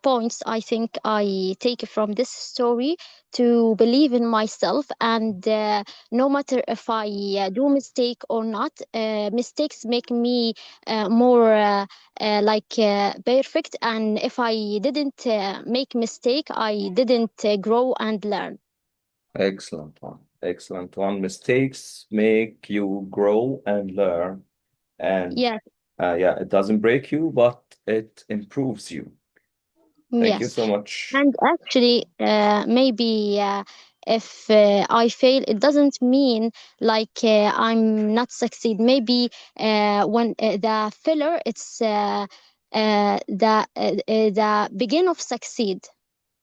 points I think I take from this story to believe in myself, and no matter if I do mistake or not, mistakes make me more perfect, and if I didn't make mistake, I didn't grow and learn. Excellent one. Excellent one. Mistakes make you grow and learn. And Yes. yeah, it doesn't break you, but it improves you. Thank you Yes. so much. And actually, maybe if I fail, it doesn't mean I'm not succeed. Maybe when the failure, it's the begin of succeed.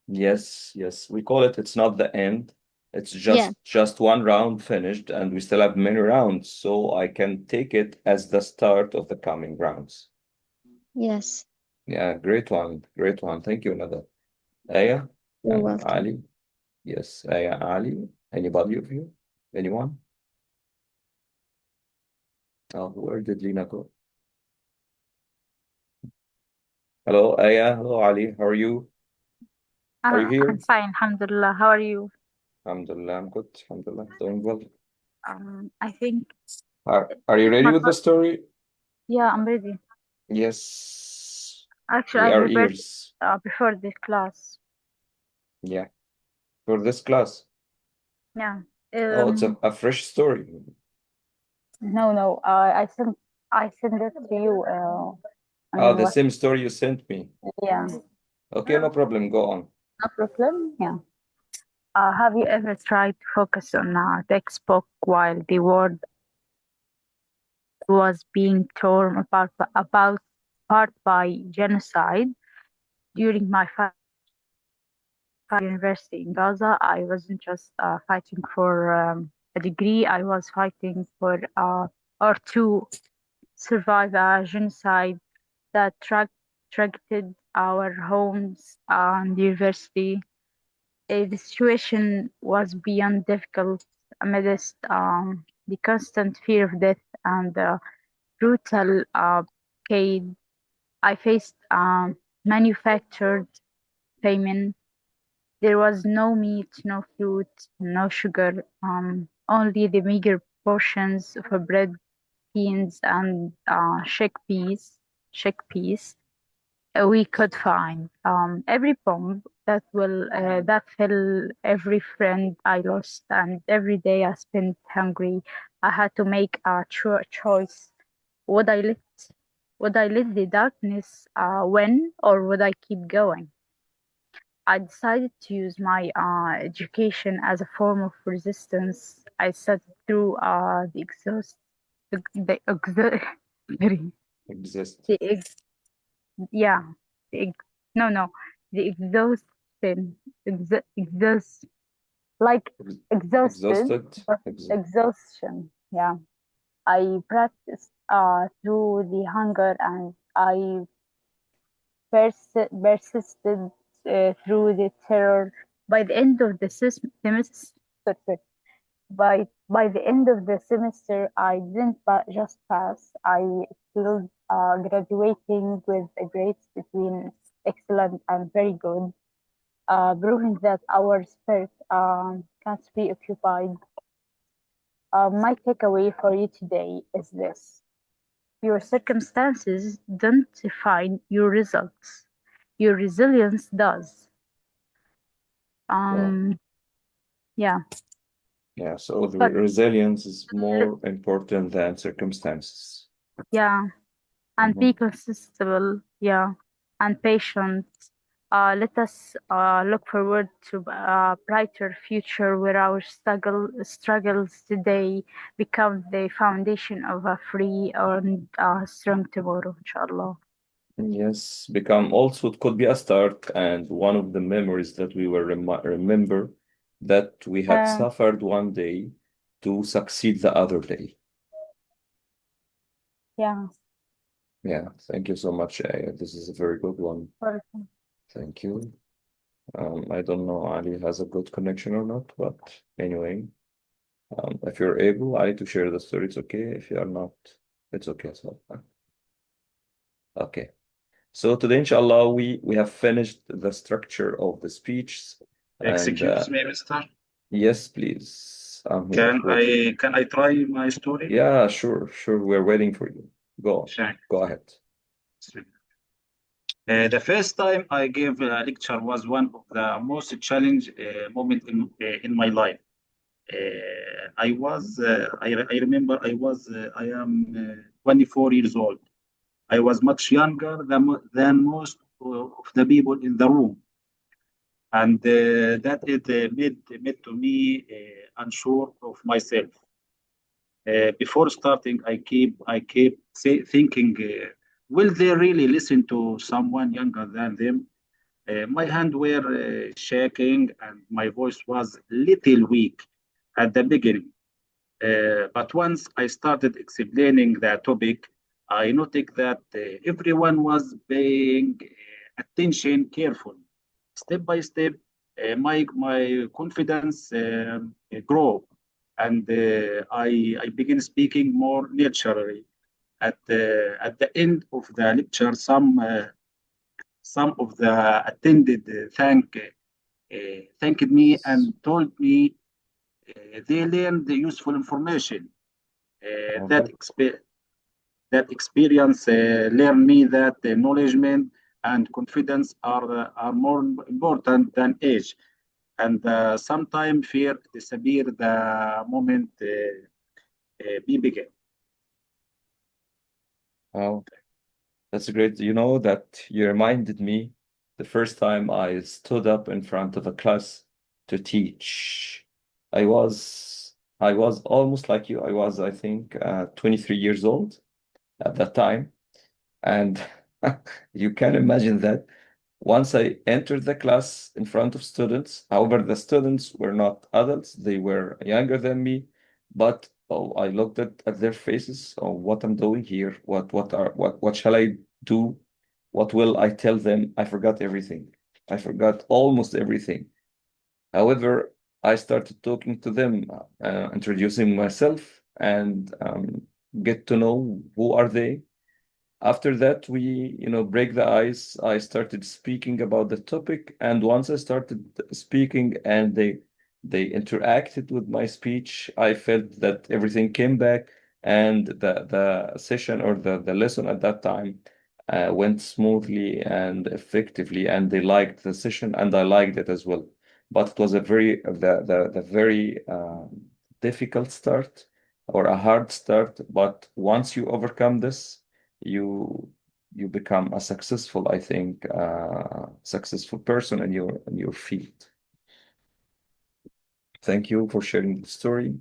Yes, yes. We call it, it's not the end. It's Yeah. just one round finished, and we still have many rounds. So I can take it as the start of the coming rounds. Yes. Yeah, great one. Great one. Thank you, Nada. Aya You're and welcome. Ali. Yes, Aya, Ali. Anybody of you? Anyone? Oh, where did Lina go? Hello, Aya. Hello, Ali. How are you? Are you I'm here? fine, Alhamdulillah. How are you? Alhamdulillah, I'm good. Alhamdulillah, doing well. I think Are you ready my with the story? yeah, I'm ready. Yes, Actually, we I are prepared ears. before this class. Yeah, for this class. Yeah. Oh, it's Um. a fresh story. No, no. I sent it to you. Oh, On the what? same story you sent me. Yeah. Okay, no problem. Go on. No problem. Yeah. Have you ever tried to focus on a textbook while the world was being torn apart by genocide? During my university in Gaza, I wasn't just fighting for a degree, I was fighting for or to survive a genocide that targeted our homes and the university. The situation was beyond difficult amidst the constant fear of death and the brutal blockade. I faced manufactured famine. There was no meat, no fruit, no sugar, only the meager portions of bread, beans, and chickpeas we could find. Every bomb that fell, every friend I lost, and every day I spent hungry. I had to make a choice. Would I let would I let the darkness win, or would I keep going? I decided to use my education as a form of resistance. I sat through the sorry, Exist. the ex, yeah, the ex, no, no, the exhaustion, exhaust, like Ex exhausted, exhausted. but exhaustion. Yeah, I practiced through the hunger, and I persisted through the terror. By the end of the semester, by the end of the semester, I didn't just pass. I still graduating with a grades between excellent and very good, proving that our spirit can't be occupied. My takeaway for you today is this: your circumstances don't define your results. Your resilience does. Wow. Um, yeah, Yeah, so the but resilience is more important than circumstances. yeah, and be Mhm. consistent, yeah, and patient. Let us look forward to a brighter future where our struggles today become the foundation of a free and strong tomorrow, inshallah. Yes, become also it could be a start and one of the memories that we will remember that we have Um, suffered one day to succeed the other day. yeah, Yeah, thank you so much. This is a very good one. welcome. Thank you. I don't know Ali has a good connection or not, but anyway, if you're able, Ali, to share the story, it's okay. If you are not, it's okay as well. Okay. So today, inshallah, we have finished the structure of the speech. And Excuse me, Mr. yes, please. I'm here waiting. Can I try my story? Yeah, sure. We're waiting for you. Go ahead. The first time I gave a lecture was one of the most challenging moment in my life. I remember I am 24 years old. I was much younger than most of the people in the room, and that it made to me unsure of myself. Before starting, I keep thinking, will they really listen to someone younger than them? My hand were shaking and my voice was little weak at the beginning. But once I started explaining the topic, I noticed that everyone was paying attention carefully. Step by step, my confidence grew, and I began speaking more naturally. At the end of the lecture, some of the attended thanked me and told me they learned the useful information. That experience learned me that knowledge and confidence are more important than age. And sometimes fear disappear the moment we begin. Wow, that's great. You know that you reminded me the first time I stood up in front of a class to teach. I was almost like you. I was, I think, 23 years old at that time. And you can imagine that once I entered the class in front of students, however, the students were not adults, they were younger than me, but I looked at their faces, what I'm doing here, what shall I do? What will I tell them? I forgot everything. I forgot almost everything. However, I started talking to them, introducing myself and get to know who are they. After that, we, break the ice. I started speaking about the topic, and once I started speaking and they interacted with my speech, I felt that everything came back and the session or the lesson at that time went smoothly and effectively, and they liked the session and I liked it as well. But it was a very difficult start or a hard start. But once you overcome this, you become a successful, I think, successful person in your field. Thank you for sharing the story.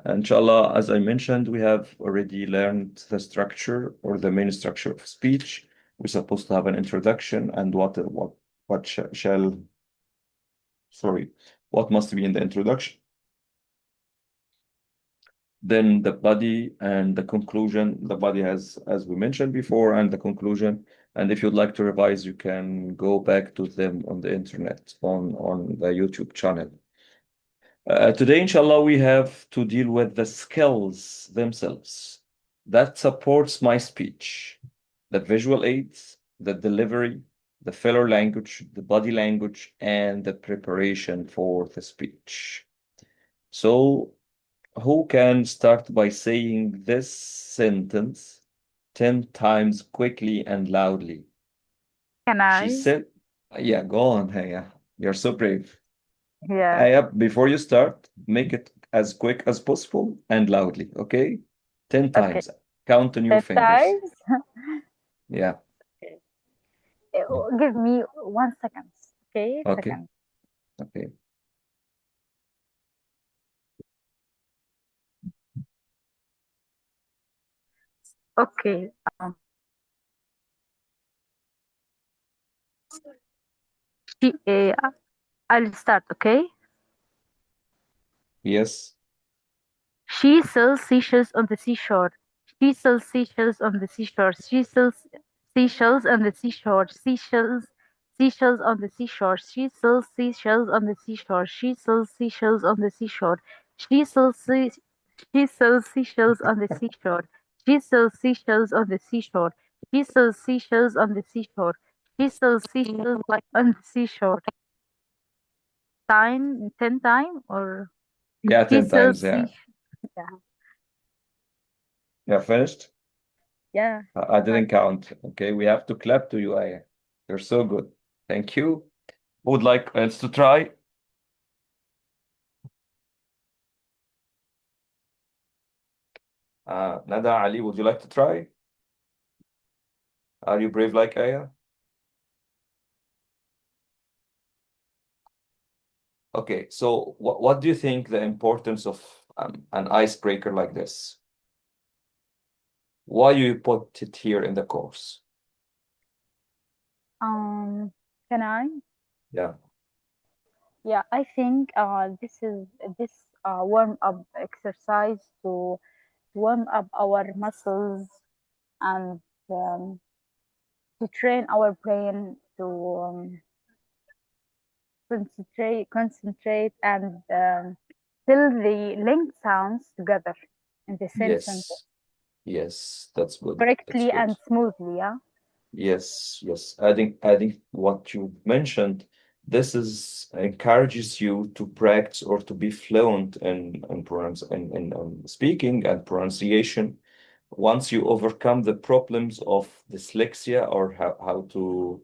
Inshallah, as I mentioned, we have already learned the structure or the main structure of speech. We're supposed to have an introduction and what must be in the introduction. Then the body and the conclusion. The body has, as we mentioned before, and the conclusion. And if you'd like to revise, you can go back to them on the internet, on the YouTube channel. Today, inshallah, we have to deal with the skills themselves that supports my speech, the visual aids, the delivery, the filler language, the body language, and the preparation for the speech. So who can start by saying this sentence 10 times quickly and loudly? Can I? She said, yeah, go on, Haya. You're so brave. Yeah. Haya, before you start, make it as quick as possible and loudly, okay? 10 times. Count on your 10 fingers. times. Yeah, Give me 1 second. Okay. okay, Second. okay. Okay. I'll start. Okay. Yes. She sells seashells on the seashore. She sells seashells on the seashore. She sells seashells on the seashore. Seashells on the seashore. She sells seashells on the seashore. She sells seashells on the seashore. She sells she sells seashells on the seashore. She sells seashells on the seashore. She sells seashells on the seashore. She sells seashells like on the seashore. 10 times or Yeah, she 10 sells times. Yeah. yeah. Yeah, finished? Yeah. I didn't count. Okay, we have to clap to you, Aya. You're so good. Thank you. Who would like else to try? Nada, Ali, would you like to try? Are you brave like Aya? Okay, so what do you think the importance of an icebreaker like this? Why you put it here in the course? Can I? Yeah. Yeah, I think this warm up exercise to warm up our muscles and to train our brain to concentrate and till the linked sounds together in the same sentence Yes, that's good. That's correctly good. and smoothly. Yeah. Yes, yes. Adding what you mentioned, this is encourages you to practice or to be fluent in speaking and pronunciation. Once you overcome the problems of dyslexia or how to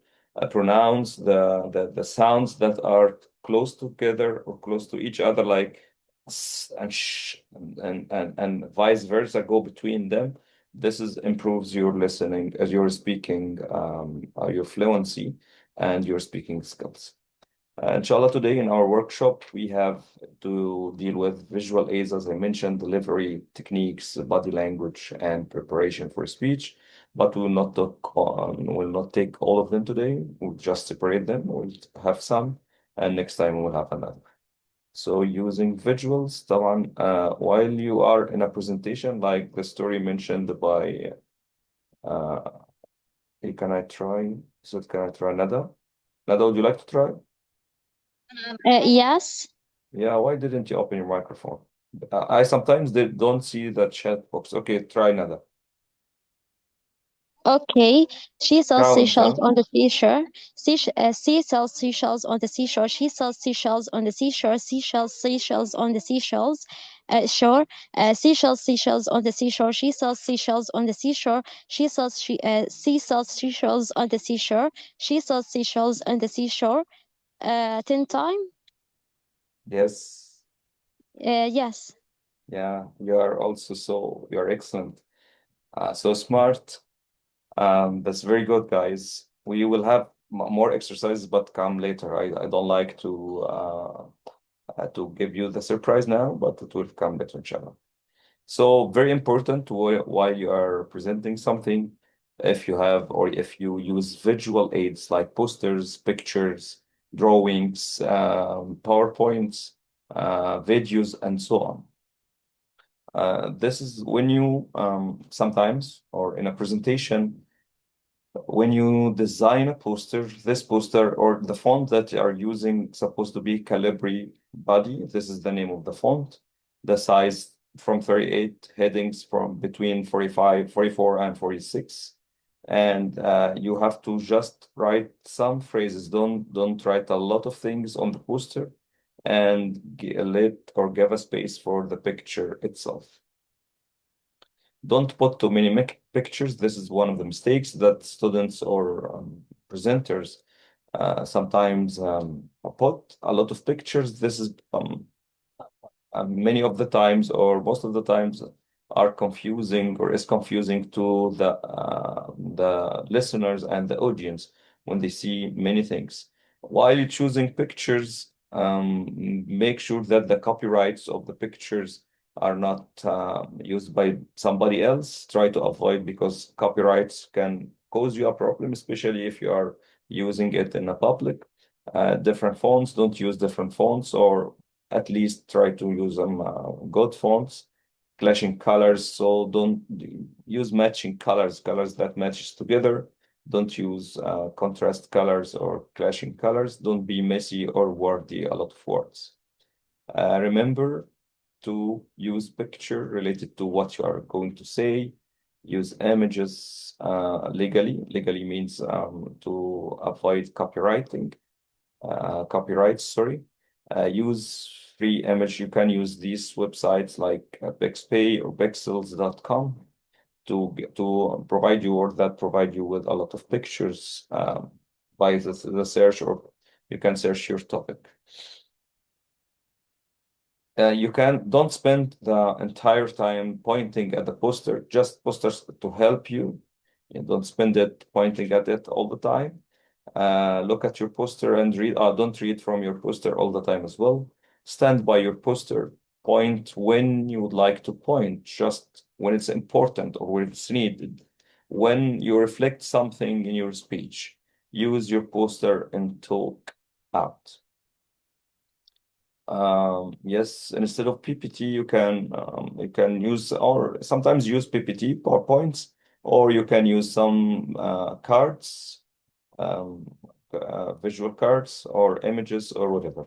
pronounce the sounds that are close together or close to each other, like s and sh and vice versa, go between them. This is improves your listening as you're speaking, your fluency and your speaking skills. Inshallah, today in our workshop, we have to deal with visual aids, as I mentioned, delivery techniques, body language, and preparation for speech. But we will not take all of them today. We'll just separate them. We'll have some, and next time we'll have another. So using visuals, طبعا, while you are in a presentation, like the story mentioned by, hey, can I try? So can I try Nada? Nada, would you like to try? Yes. Yeah, why didn't you open your microphone? I sometimes don't see the chat box. Okay, try Nada. Okay, she sells Count, seashells huh? on the seashore. She sells seashells on the seashore. She sells seashells on the seashore. Seashells on the seashells. Shore. Seashells on the seashore. She sells seashells on the seashore. She sells seashells on the seashore. She sells seashells on the seashore. 10 times. Yes. Yes. Yeah, you're excellent. So smart. That's very good, guys. We will have more exercises, but come later. I don't like to give you the surprise now, but it will come later, inshallah. So very important while you are presenting something, if you have or if you use visual aids like posters, pictures, drawings, PowerPoints, videos, and so on. This is when you sometimes or in a presentation, when you design a poster, this poster or the font that you are using supposed to be Calibri body. This is the name of the font. The size from 38, headings from between 45, 44, and 46. And you have to just write some phrases. Don't write a lot of things on the poster and let or give a space for the picture itself. Don't put too many pictures. This is one of the mistakes that students or presenters sometimes put a lot of pictures. This is many of the times or most of the times are confusing or is confusing to the listeners and the audience when they see many things. While you're choosing pictures, make sure that the copyrights of the pictures are not used by somebody else. Try to avoid because copyrights can cause you a problem, especially if you are using it in a public. Different fonts, don't use different fonts, or at least try to use them good fonts, clashing colors. So don't use matching colors that matches together. Don't use contrast colors or clashing colors. Don't be messy or wordy a lot of words. Remember to use picture related to what you are going to say. use images legally. Legally means to avoid copywriting, copyrights, sorry. Use free image. You can use these websites like Pixpay or Pexels.com to provide you, or that provide you with a lot of pictures by the search, or you can search your topic. You don't spend the entire time pointing at the poster, just posters to help you. You don't spend it pointing at it all the time. Look at your poster and read. Don't read from your poster all the time as well. Stand by your poster. Point when you would like to point, just when it's important or when it's needed. When you reflect something in your speech, use your poster and talk out. Yes, instead of PPT, you can use, or sometimes use PPT, PowerPoints, or you can use some cards, visual cards or images or whatever.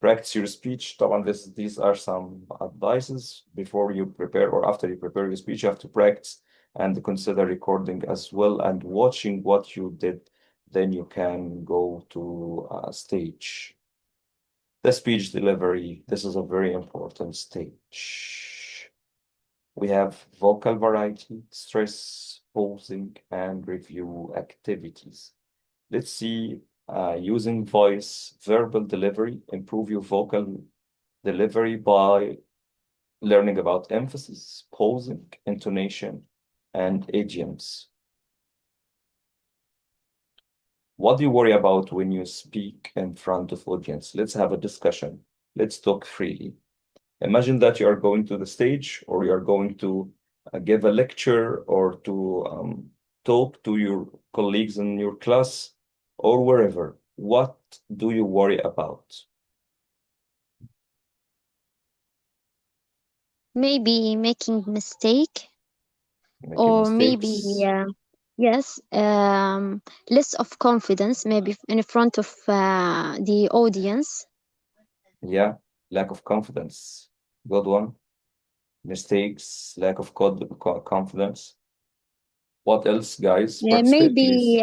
Practice your speech. These are some advices before you prepare or after you prepare your speech. You have to practice and consider recording as well and watching what you did. Then you can go to stage. The speech delivery, this is a very important stage. We have vocal variety, stress, pausing, and review activities. Let's see, using voice, verbal delivery, improve your vocal delivery by learning about emphasis, pausing, intonation, and idioms. What do you worry about when you speak in front of audience? Let's have a discussion. Let's talk freely. Imagine that you are going to the stage, or you are going to give a lecture, or to talk to your colleagues in your class, or wherever. What do you worry about? Maybe making mistake, Making or maybe mistakes? yes, less of confidence, maybe in front of the audience. Yeah, lack of confidence. Good one. Mistakes, lack of confidence. What else, guys? Participate, Maybe please.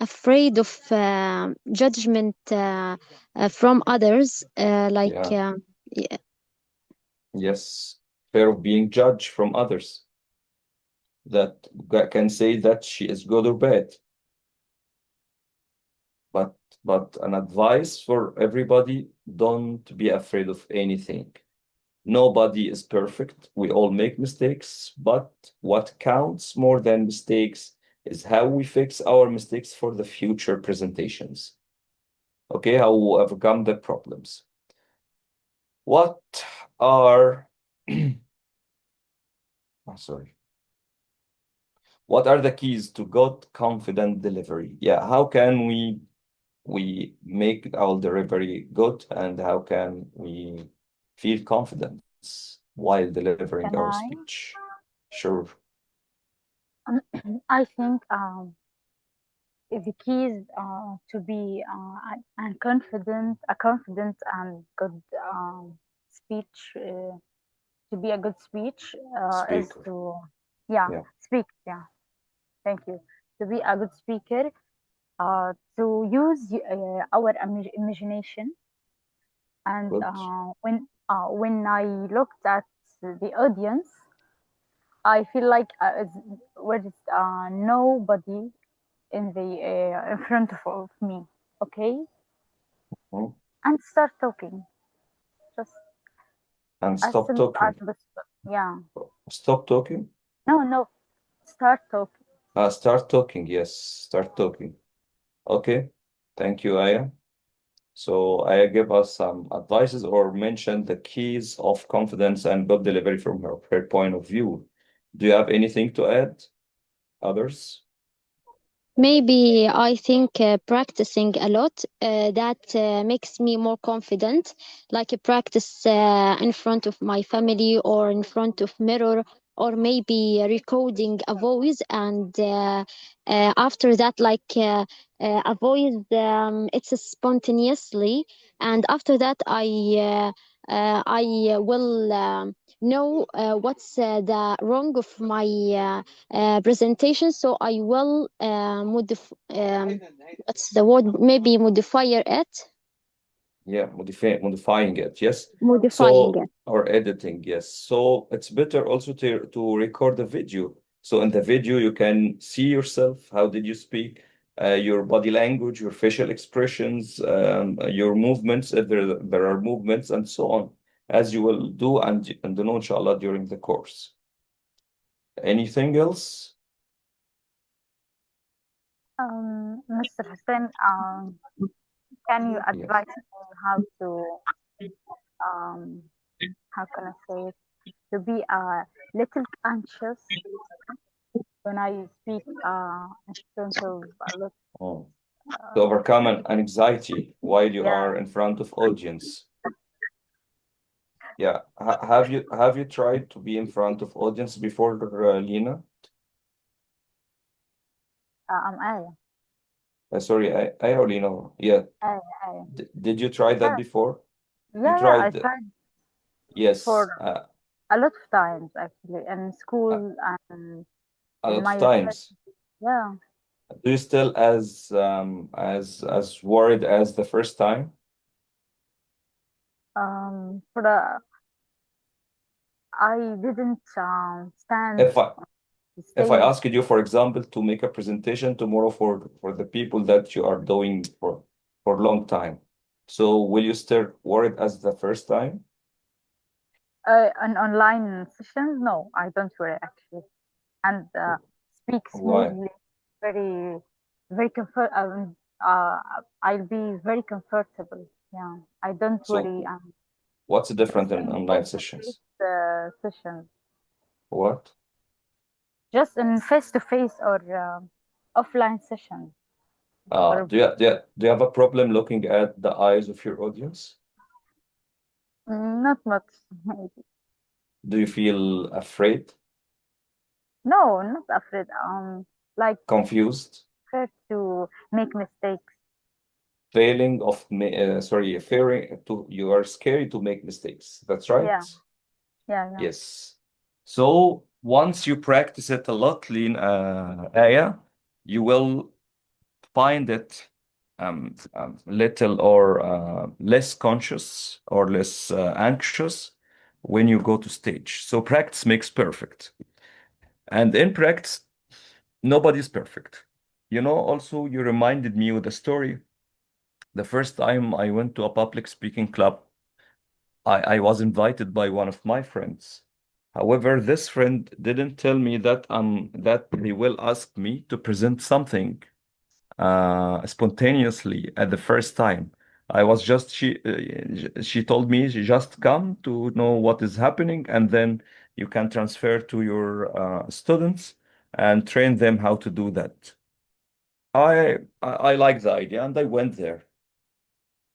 afraid of judgment from others, like Yeah, yes. Fear of being judged from others that can say that she is good or bad. But an advice for everybody, don't be afraid of anything. Nobody is perfect. We all make mistakes, but what counts more than mistakes is how we fix our mistakes for the future presentations. Okay, how we overcome the problems. What are sorry. What are the keys to good confident delivery? Yeah, how can we make our delivery good, and how can we feel confidence while delivering Can our I? speech? Sure. I think the key is to be and confident and good speech. To be a good speech is Speaker. to Yeah. speak. Yeah, thank you. To be a good speaker, to use our imagination, and Good. when I looked at the audience, I feel like there is nobody in front of me. Okay, Mhm. and start talking. Just And as stop simple as talking. this. Yeah. Stop talking. No. Start talking. Start talking. Yes, start talking. Okay. Thank you, Aya. So Aya give us some advices or mention the keys of confidence and good delivery from her point of view. Do you have anything to add? Others? Maybe I think practicing a lot, that makes me more confident. Like practice in front of my family or in front of mirror, or maybe recording a voice, and after that, like a voice, it's spontaneously, and after that, I I will know what's the wrong of my presentation, so I will what's the word? Maybe modifier it. Yeah, modifying it, yes. Modifying So, it. or editing, yes. So it's better also to record a video. So in the video, you can see yourself. How did you speak? Your body language, your facial expressions, your movements, if there are movements, and so on, as you will do and know, inshallah, during the course. Anything else? Mr. Hussein, can you advise me how to, how can I say it, to be a little anxious when I speak in front of a lot. Oh. To overcome an anxiety while you Yeah. are in front of audience. Yeah. Have you tried to be in front of audience before, Lina? I'm Aya. Sorry, I already know. Yeah. Aya. Did you try that Yeah. before? You Yeah, I tried, tried yes, for a lot of times actually in school and a in lot my of times. yeah. Do you still as worried as the first time? For the I didn't stand If I the if I stage. asked you, for example, to make a presentation tomorrow for the people that you are doing for a long time, so will you still worried as the first time? An online sessions, no, I don't worry actually, and speak Why? smoothly, very, very comfort. I'll be very comfortable. Yeah, I don't So worry. what's different Just in in online face-to-face sessions? sessions, What? just in face-to-face or offline sessions. Or Do you have a problem looking at the eyes of your audience? not much. Do you feel afraid, No, not afraid. Like confused, afraid to make mistakes. fearing to you are scary to make mistakes. That's right? Yeah, yeah, yeah. Yes. So once you practice it a lot, Aya, you will find it little or less conscious or less anxious when you go to stage. So practice makes perfect. And in practice, nobody's perfect. Also, you reminded me with a story. The first time I went to a public speaking club, I was invited by one of my friends. However, this friend didn't tell me that he will ask me to present something spontaneously at the first time. I was just she told me she just come to know what is happening, and then you can transfer to your students and train them how to do that. I like the idea, and I went there.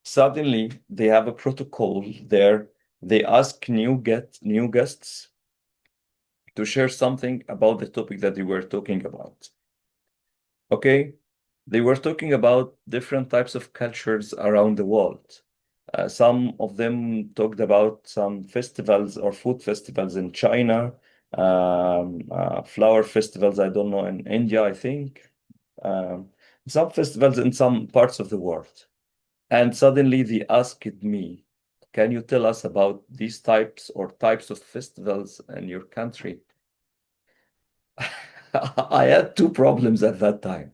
Suddenly, they have a protocol there. They ask new guests to share something about the topic that they were talking about. Okay? They were talking about different types of cultures around the world. Some of them talked about some festivals or food festivals in China, flower festivals, I don't know, in India, I think, um, some festivals in some parts of the world. And suddenly they asked me, can you tell us about these types of festivals in your country? I had two problems at that time.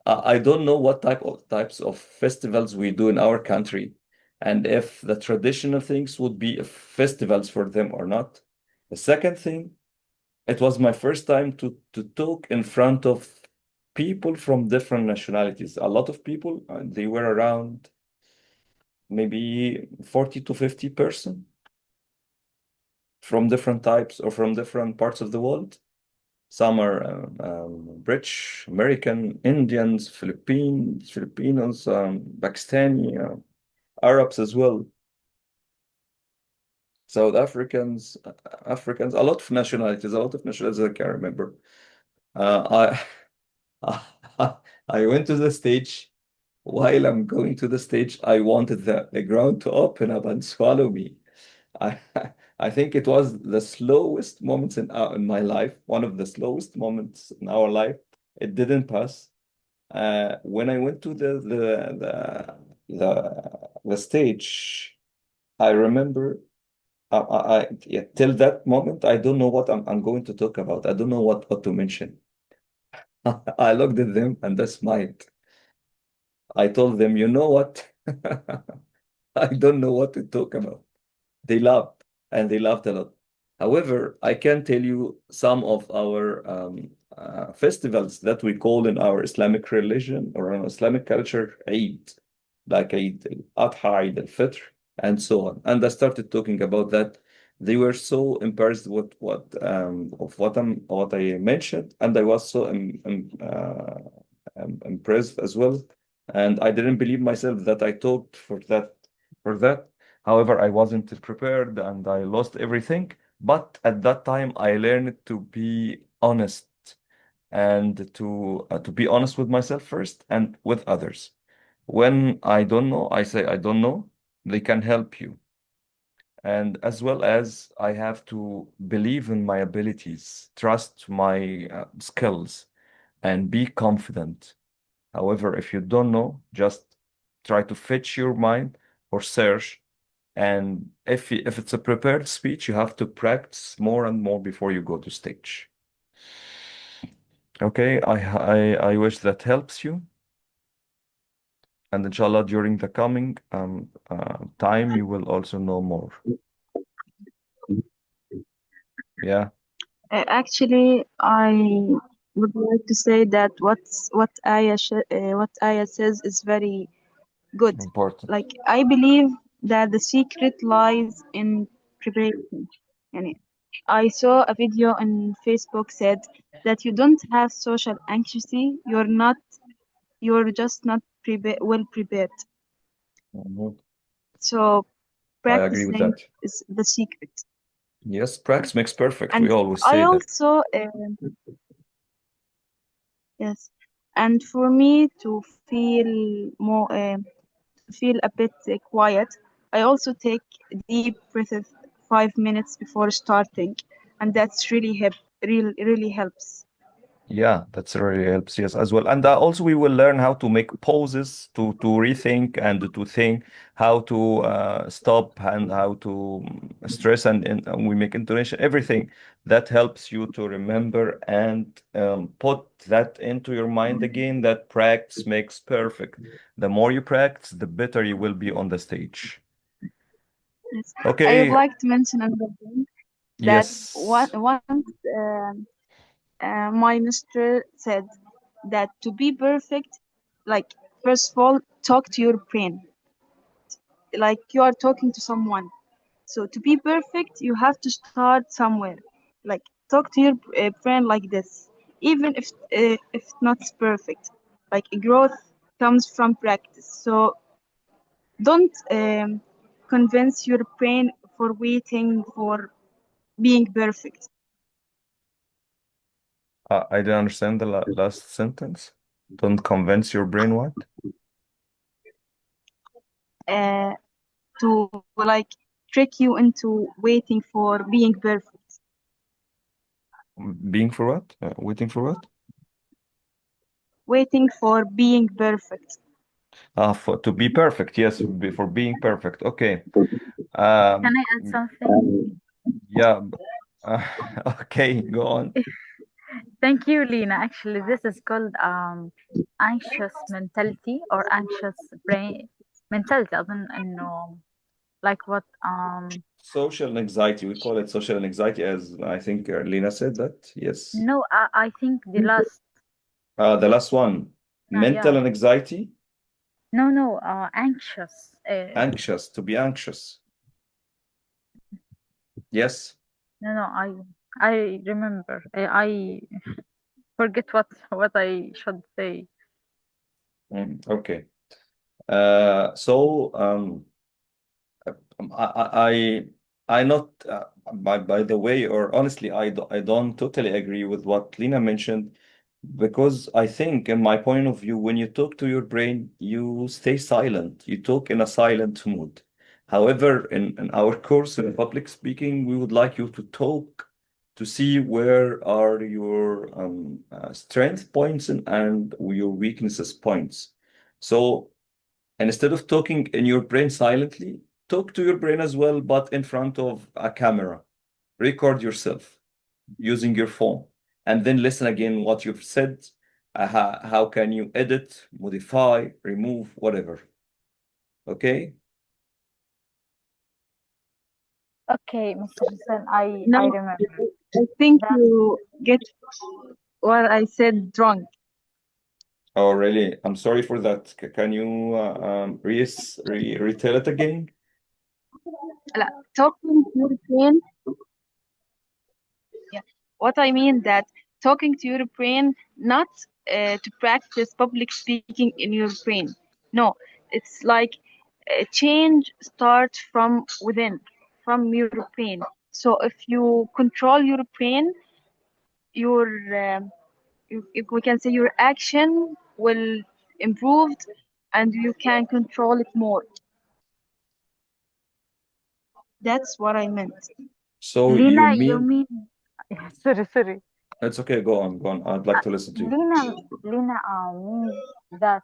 I don't know what types of festivals we do in our country, and if the traditional things would be festivals for them or not. The second thing, it was my first time to talk in front of people from different nationalities. A lot of people, they were around maybe 40 to 50 person from different types or from different parts of the world. Some are British, American, Indians, Filipinos, Pakistani, Arabs as well, South Africans, a lot of nationalities, I can't remember. I I went to the stage. While I'm going to the stage, I wanted the ground to open up and swallow me. I I think it was the slowest moments in my life, one of the slowest moments in our life. It didn't pass. When I went to the stage, I remember yeah, till that moment I don't know what I'm going to talk about. I don't know what to mention. I looked at them and I smiled. I told them, you know what? I don't know what to talk about. They laughed and they laughed a lot. However, I can tell you some of our festivals that we call in our Islamic religion or in Islamic culture Eid, like Eid al-Adha, Eid al-Fitr, and so on. And I started talking about that. They were so impressed with what I mentioned, and I was so impressed as well. And I didn't believe myself that I talked for that. However, I wasn't prepared and I lost everything. But at that time, I learned to be honest and to be honest with myself first and with others. When I don't know, I say I don't know. They can help you. And as well as I have to believe in my abilities, trust my skills, and be confident. However, if you don't know, just try to fetch your mind or search. And if it's a prepared speech, you have to practice more and more before you go to stage. Okay, I wish that helps you. And inshallah, during the coming time, you will also know more. Yeah. Actually, I would like to say that what Aya says is very good. Important. Like, I believe that the secret lies in preparation. Yani, I saw a video on Facebook said that you don't have social anxiety. You're just not well prepared. Mhm. So I agree with practicing that. is the secret. Yes, practice makes perfect. And We always I say that. also yes, and for me to feel a bit quiet, I also take deep breaths 5 minutes before starting, and that's really helps. Yeah, that's really helps, yes, as well. And also we will learn how to make pauses to rethink and to think how to stop and how to stress and we make intonation, everything that helps you to remember and put that into your mind again, that practice makes perfect. The more you practice, the better you will be on the stage. Yes. I would Okay, like to mention another thing that yes. once my mister said that to be perfect, like first of all, talk to your brain, like you are talking to someone. So to be perfect, you have to start somewhere. Like talk to your friend like this, even if not perfect. Like growth comes from practice. So don't convince your brain for waiting for being perfect. I didn't understand the last sentence. Don't convince your brain what? Uh, to like trick you into waiting for being perfect. Being for what? Waiting for what? Waiting for being perfect. To be perfect. Yes, for being perfect. Okay. Can I add something? Yeah. Uh, okay, go on. Thank you, Lena. Actually, this is called anxious mentality or anxious brain mentality. أظن إنه like what Social anxiety. We call it social anxiety, as I think Lena said that. Yes. no, I think the last The last one, mental yeah. anxiety, No, anxious. anxious, to be anxious. Yes. No, I remember. I forget what I should say. Okay. So I not by the way, or honestly, I don't totally agree with what Lena mentioned, because I think, in my point of view, when you talk to your brain, you stay silent. You talk in a silent mood. However, in our course in public speaking, we would like you to talk to see where are your strength points and your weaknesses points. So instead of talking in your brain silently, talk to your brain as well, but in front of a camera. Record yourself using your phone, and then listen again what you've said. How can you edit, modify, remove, whatever. Okay? Okay, Mr. Hussein, I No, remember I think that. you get what I said wrong. Oh, really? I'm sorry for that. Can you retell it again? لا, talking to your brain. Yeah. What I mean that talking to your brain, not to practice public speaking in your brain. No, it's like a change starts from within, from your brain. So if you control your brain, your if we can say your action will improve and you can control it more. That's what I meant. So you Lina, you mean mean sorry. it's okay, go on, go on. I'd like to listen to you. Lina means that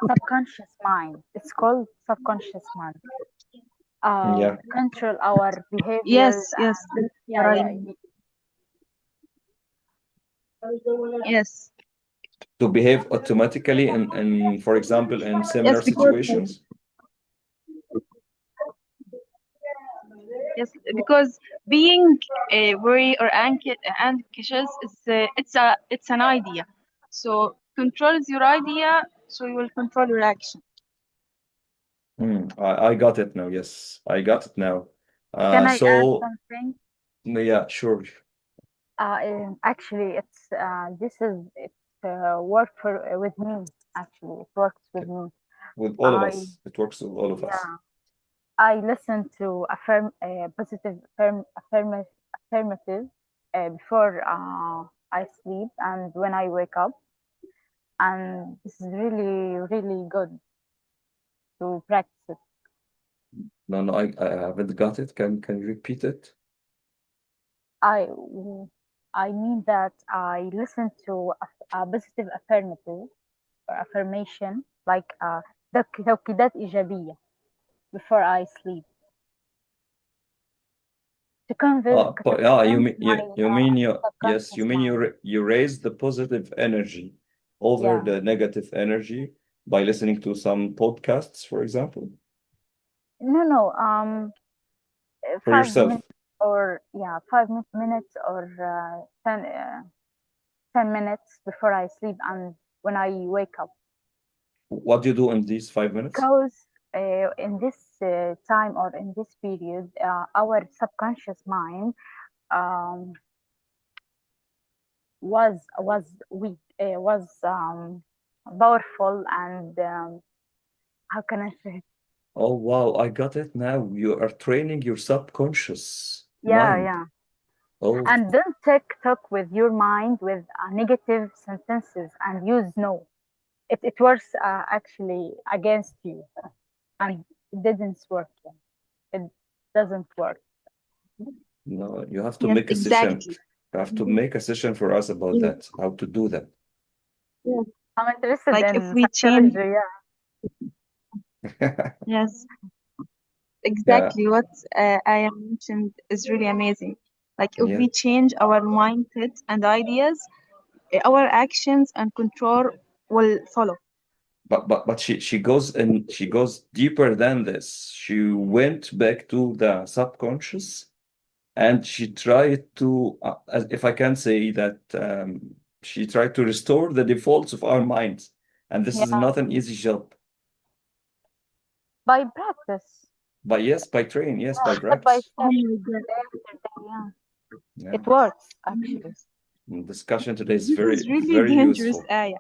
subconscious mind. It's called subconscious mind. Yeah. Control our behaviors. Yes, that's Yeah, what I yeah. mean. Yes, To behave automatically in for example, in similar yes, because situations. yes, because being worried or anxious is it's an idea. So controls your idea, so you will control your action. I got it now. Yes, I got it now. Can I add So something? yeah, sure. Actually, it's work for with me. Actually, it works with me. With all of I us, it works with all of us. Yeah, I listen to positive affirmative before I sleep and when I wake up, and this is really good to practice it. No, I haven't got it. Can you repeat it? I I mean that I listen to a positive affirmative or affirmation like توكيدات إيجابية before I sleep to But yeah, you convince mean my you mean you yes, subconscious you mean mind. you raise the positive energy over Yeah. the negative energy by listening to some podcasts, for example, No. for 5 minutes yourself. or 5 minutes or 10 minutes before I sleep and when I wake up. What do you do in these 5 minutes? Because in this time or in this period, our subconscious mind was weak, was powerful, and how can I say it? Oh wow, I got it now. You are training your subconscious Yeah, mind. yeah. Oh, And don't talk with your mind with negative sentences and use no. It works actually against you, and it didn't work. It doesn't work. no, you have to Yes, make a session. exactly. You have to make a session for us about Yes, that, how to do that. yes. I'm interested Like if in we change, psychology. Yeah. yes, Yeah, exactly what I have mentioned is really amazing. Like if yeah. we change our mindset and ideas, our actions and control will follow. But she goes deeper than this. She went back to the subconscious and she tried to, if I can say that, she tried to restore the defaults of our minds. And this is Yeah. not an easy job. By practice. But yes, by training, yes, by Step by practice. step, Oh my God. day after day. Yeah. Yeah. It works actually. Discussion today is This very, is really very dangerous, useful. Aya.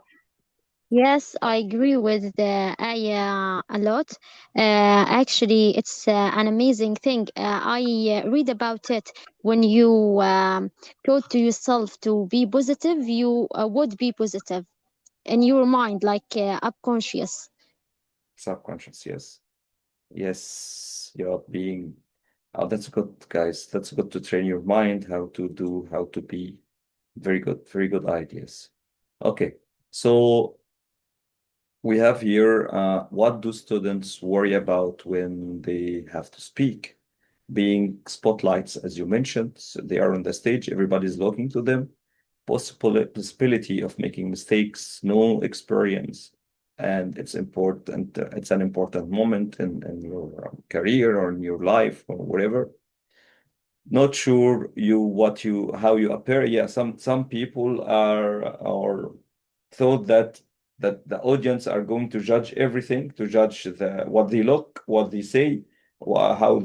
Yes, I agree with the Aya a lot. Actually, it's an amazing thing. I read about it. When you taught to yourself to be positive, you would be positive in your mind, like unconscious. Subconscious, yes. Yes, you're being. Oh, that's good, guys. That's good to train your mind how to do, how to be. Very good ideas. Okay, so we have here what do students worry about when they have to speak? Being spotlights, as you mentioned, so they are on the stage, everybody's looking to them. Possibility of making mistakes, no experience, and it's important. It's an important moment in your career or in your life or whatever. Not sure how you appear. Yeah, some people are or thought that the audience are going to judge everything, to judge what they look, what they say, how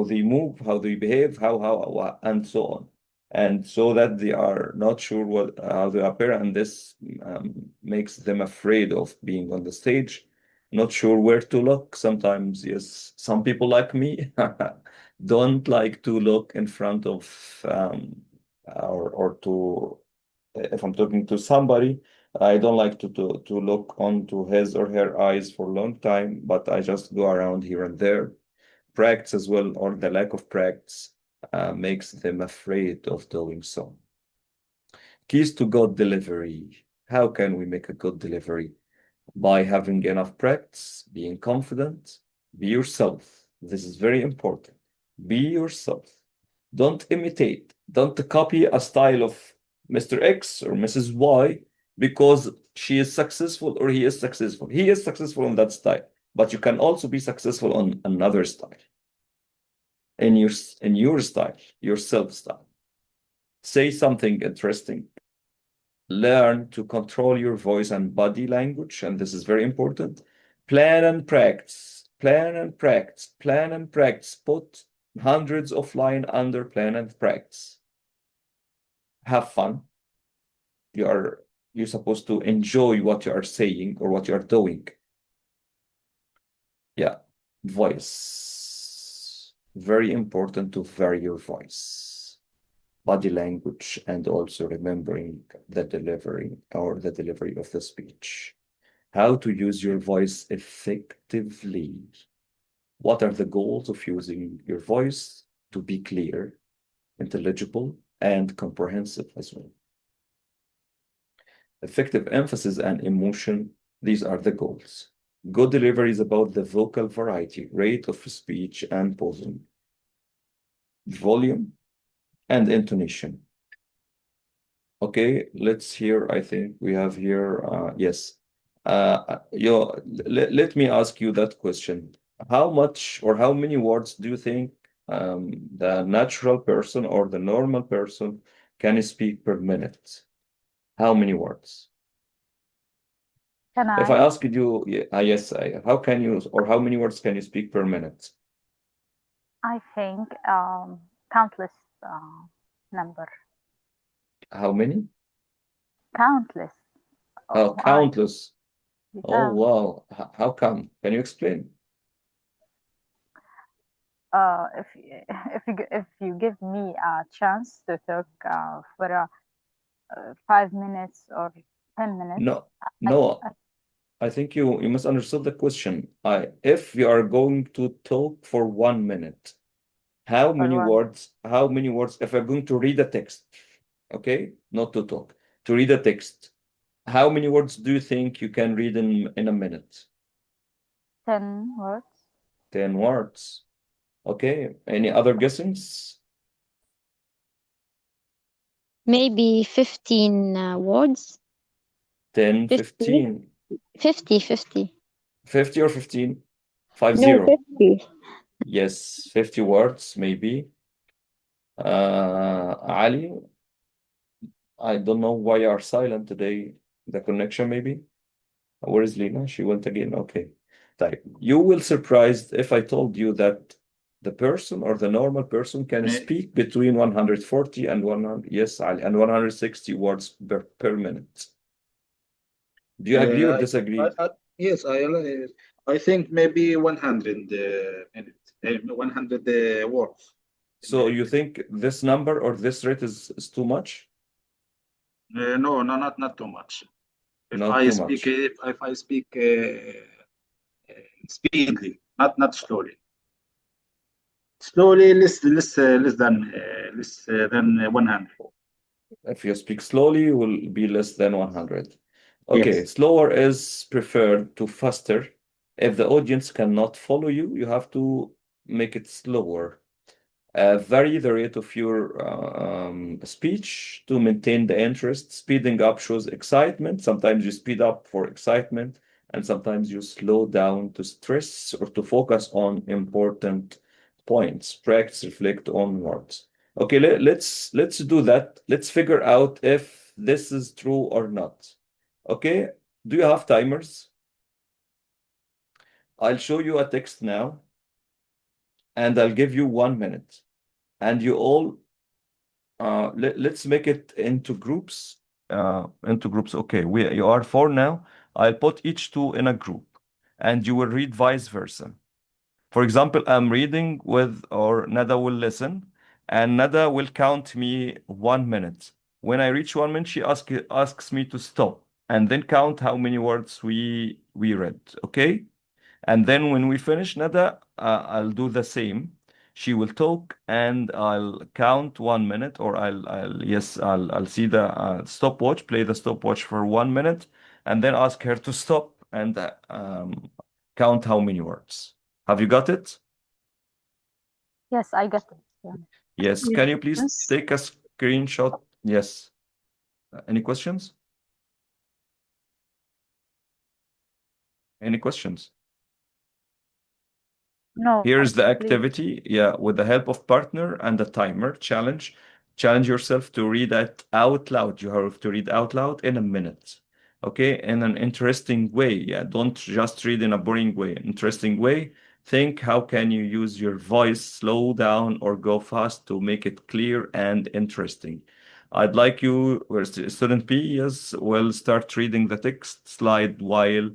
they move, how they behave, and so on. And so that they are not sure how they appear, and this makes them afraid of being on the stage, not sure where to look. Sometimes, yes, some people like me don't like to look in front of or to if I'm talking to somebody, I don't like to look onto his or her eyes for a long time, but I just go around here and there. Practice as well, or the lack of practice makes them afraid of doing so. Keys to good delivery. How can we make a good delivery? By having enough practice, being confident, be yourself. This is very important. Be yourself. Don't imitate. Don't copy a style of Mr. X or Mrs. Y because she is successful or he is successful. He is successful on that style, but you can also be successful on another style. In your style, your self style. Say something interesting. Learn to control your voice and body language, and this is very important. Plan and practice. Plan and practice. Plan and practice. Put hundreds of lines under plan and practice. Have fun. You're supposed to enjoy what you are saying or what you are doing. Yeah, voice. Very important to vary your voice, body language, and also remembering the delivery or the delivery of the speech. How to use your voice effectively. What are the goals of using your voice to be clear, intelligible, and comprehensive as well? Effective emphasis and emotion, these are the goals. Good delivery is about the vocal variety, rate of speech and pausing, volume, and intonation. Okay, let's hear, I think we have here, yes. Let me ask you that question. How much or how many words do you think the natural person or the normal person can speak per minute? How many words? Can If I I? asked you, yes, how can you, or how many words can you speak per minute? I think countless number. How many? Countless. Oh, countless. Oh, Yeah. wow. How come? Can you explain? If you give me a chance to talk for 5 minutes or 10 minutes. No. I think you misunderstood the question. If you are going to talk for 1 minute, how many words, if I'm going to read a text, okay? Not to talk, to read a text, how many words do you think you can read in a minute? 10 words. 10 words. Okay, any other guessings? Maybe 15 words. 10, 50? 15. 50. 50 or 15? 50. No, 50. Yes, 50 words, maybe. Ali, I don't know why you are silent today. The connection, maybe? Where is Lena? She went again. Okay. Type. You will surprised if I told you that the person or the normal person can speak between 140 and 100, yes, Ali, and 160 words per minute. Do you agree or disagree? Yes, I think maybe 100 minutes, 100 words. So you think this number or this rate is too much? No, not too much. If Not I too speak, much. if I speak speedily, not slowly. Slowly, less than 100. If you speak slowly, it will be less than 100. Okay, Yes. slower is preferred to faster. If the audience cannot follow you, you have to make it slower. Vary the rate of your speech to maintain the interest. Speeding up shows excitement. Sometimes you speed up for excitement, and sometimes you slow down to stress or to focus on important points. Practice, reflect on words. Okay, let's do that. Let's figure out if this is true or not. Okay, do you have timers? I'll show you a text now, and I'll give you 1 minute, and you all let's make it into groups. Okay, you are four now. I'll put each two in a group, and you will read vice versa. For example, I'm reading with, or Nada will listen, and Nada will count me 1 minute. When I reach 1 minute, she asks me to stop, and then count how many words we read. Okay? And then when we finish, Nada, I'll do the same. She will talk and I'll count 1 minute, or I'll see the stopwatch, play the stopwatch for 1 minute, and then ask her to stop and count how many words. Have you got it? Yes, I got it. Yeah. Yes. Can you please Yes. take a screenshot? Yes. Any questions? Any questions? No, Here's the please. activity. Yeah, with the help of partner and a timer challenge. Challenge yourself to read it out loud. You have to read out loud in a minute. Okay, in an interesting way. Yeah, don't just read in a boring way. Interesting way. Think how can you use your voice, slow down or go fast to make it clear and interesting. I'd like you, where student P, yes, will start reading the text slide while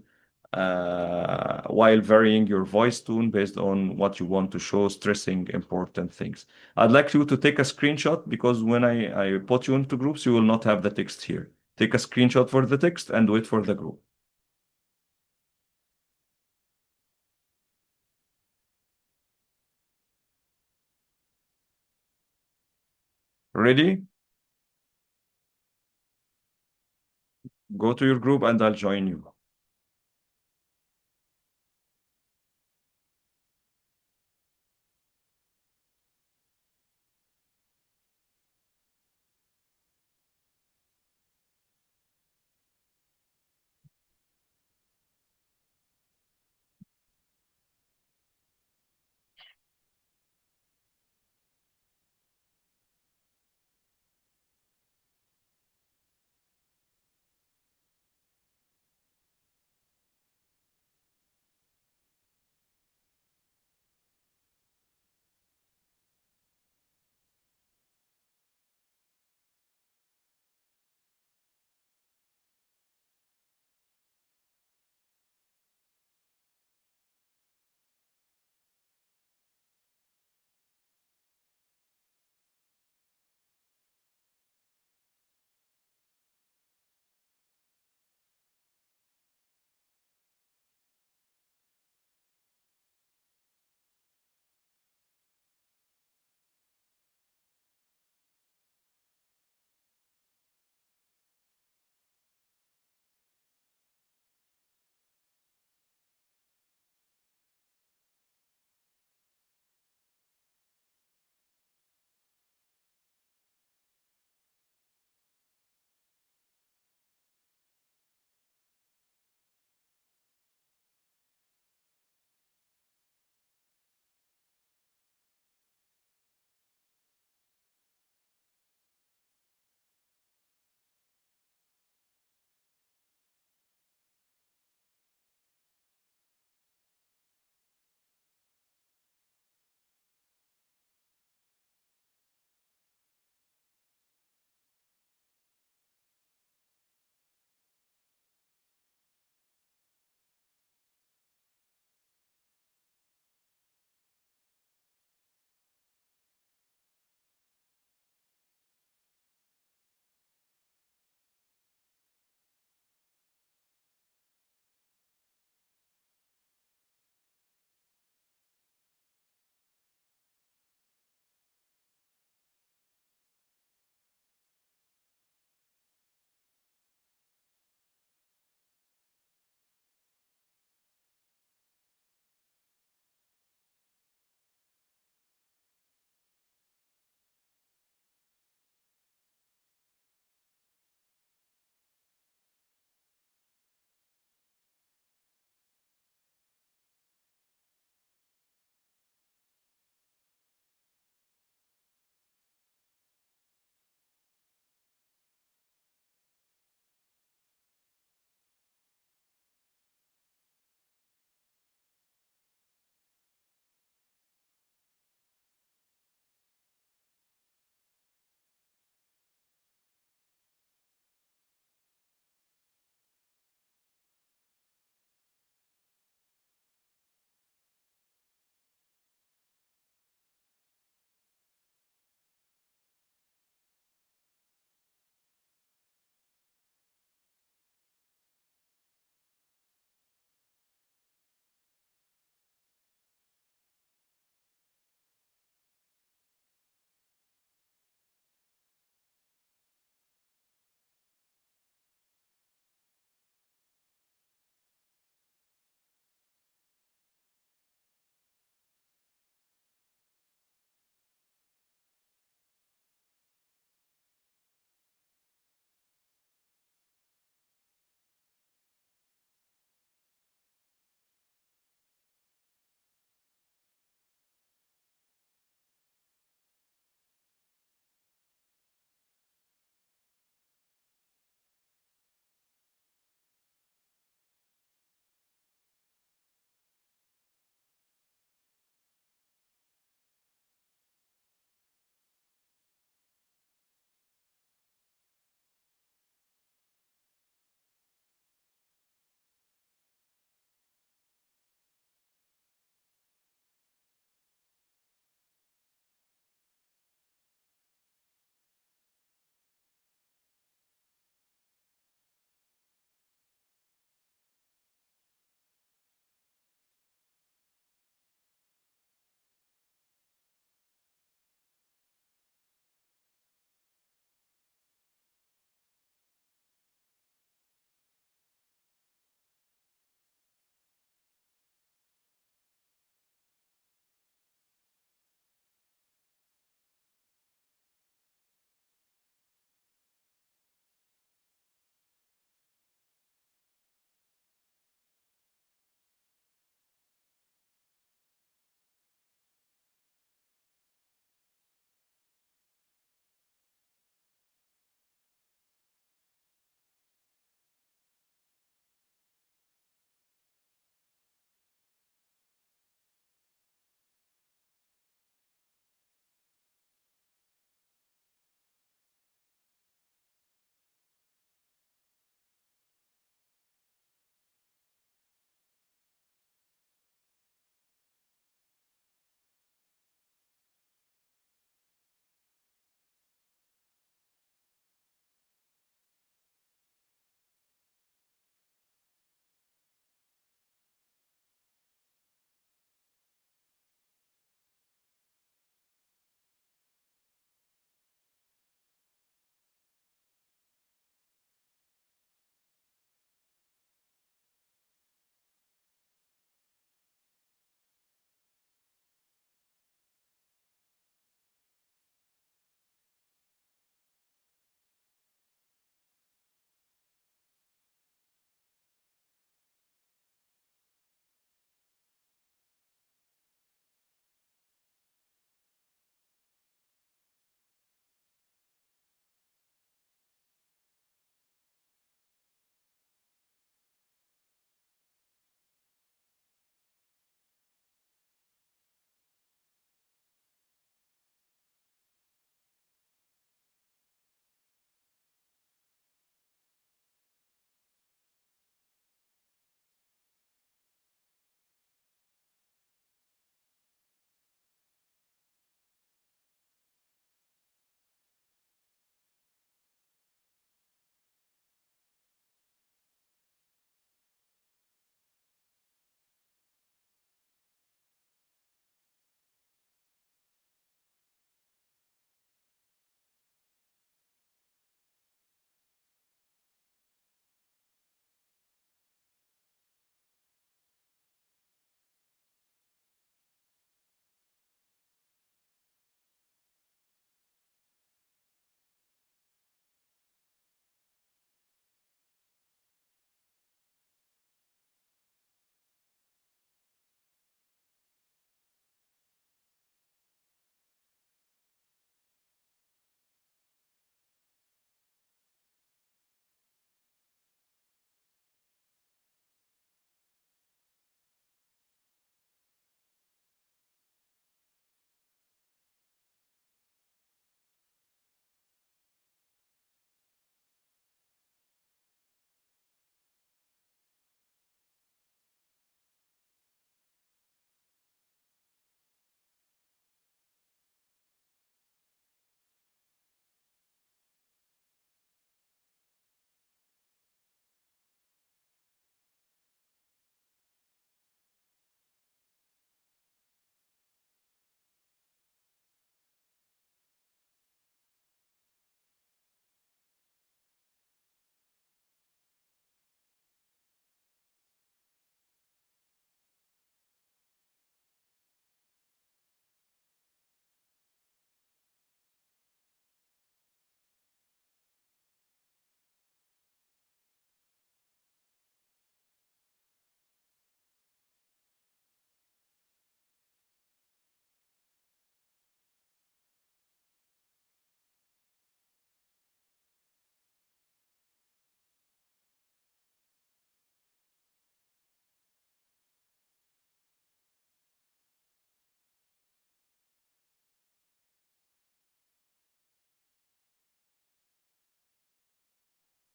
varying your voice tone based on what you want to show, stressing important things. I'd like you to take a screenshot because when I put you into groups, you will not have the text here. Take a screenshot for the text and wait for the group. Ready? Go to your group and I'll join you.